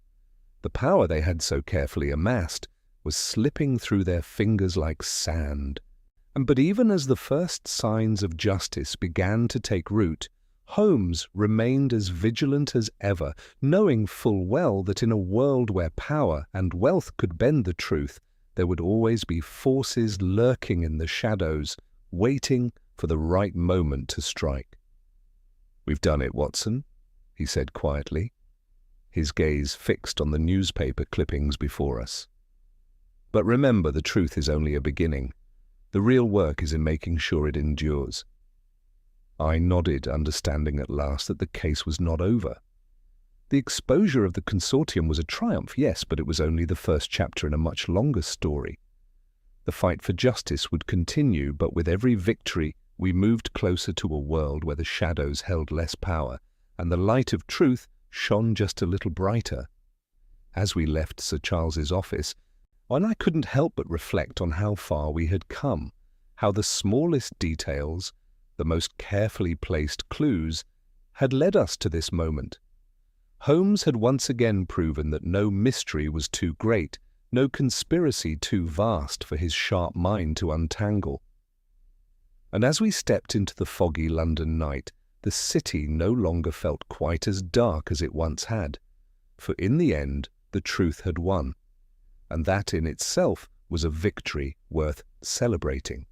The power they had so carefully amassed was slipping through their fingers like sand. But even as the first signs of justice began to take root, Holmes remained as vigilant as ever, knowing full well that in a world where power and wealth could bend the truth, there would always be forces lurking in the shadows, waiting for the right moment to strike. "We've done it, Watson," he said quietly, his gaze fixed on the newspaper clippings before us. "But remember, the truth is only a beginning. The real work is in making sure it endures." I nodded, understanding at last that the case was not over. The exposure of the consortium was a triumph, yes, but it was only the first chapter in a much longer story. The fight for justice would continue, but with every victory we moved closer to a world where the shadows held less power, and the light of truth shone just a little brighter. As we left Sir Charles's office, I couldn't help but reflect on how far we had come, how the smallest details, the most carefully placed clues, had led us to this moment. Holmes had once again proven that no mystery was too great, no conspiracy too vast for his sharp mind to untangle. And as we stepped into the foggy London night, the city no longer felt quite as dark as it once had, for in the end the truth had won, and that in itself was a victory worth celebrating.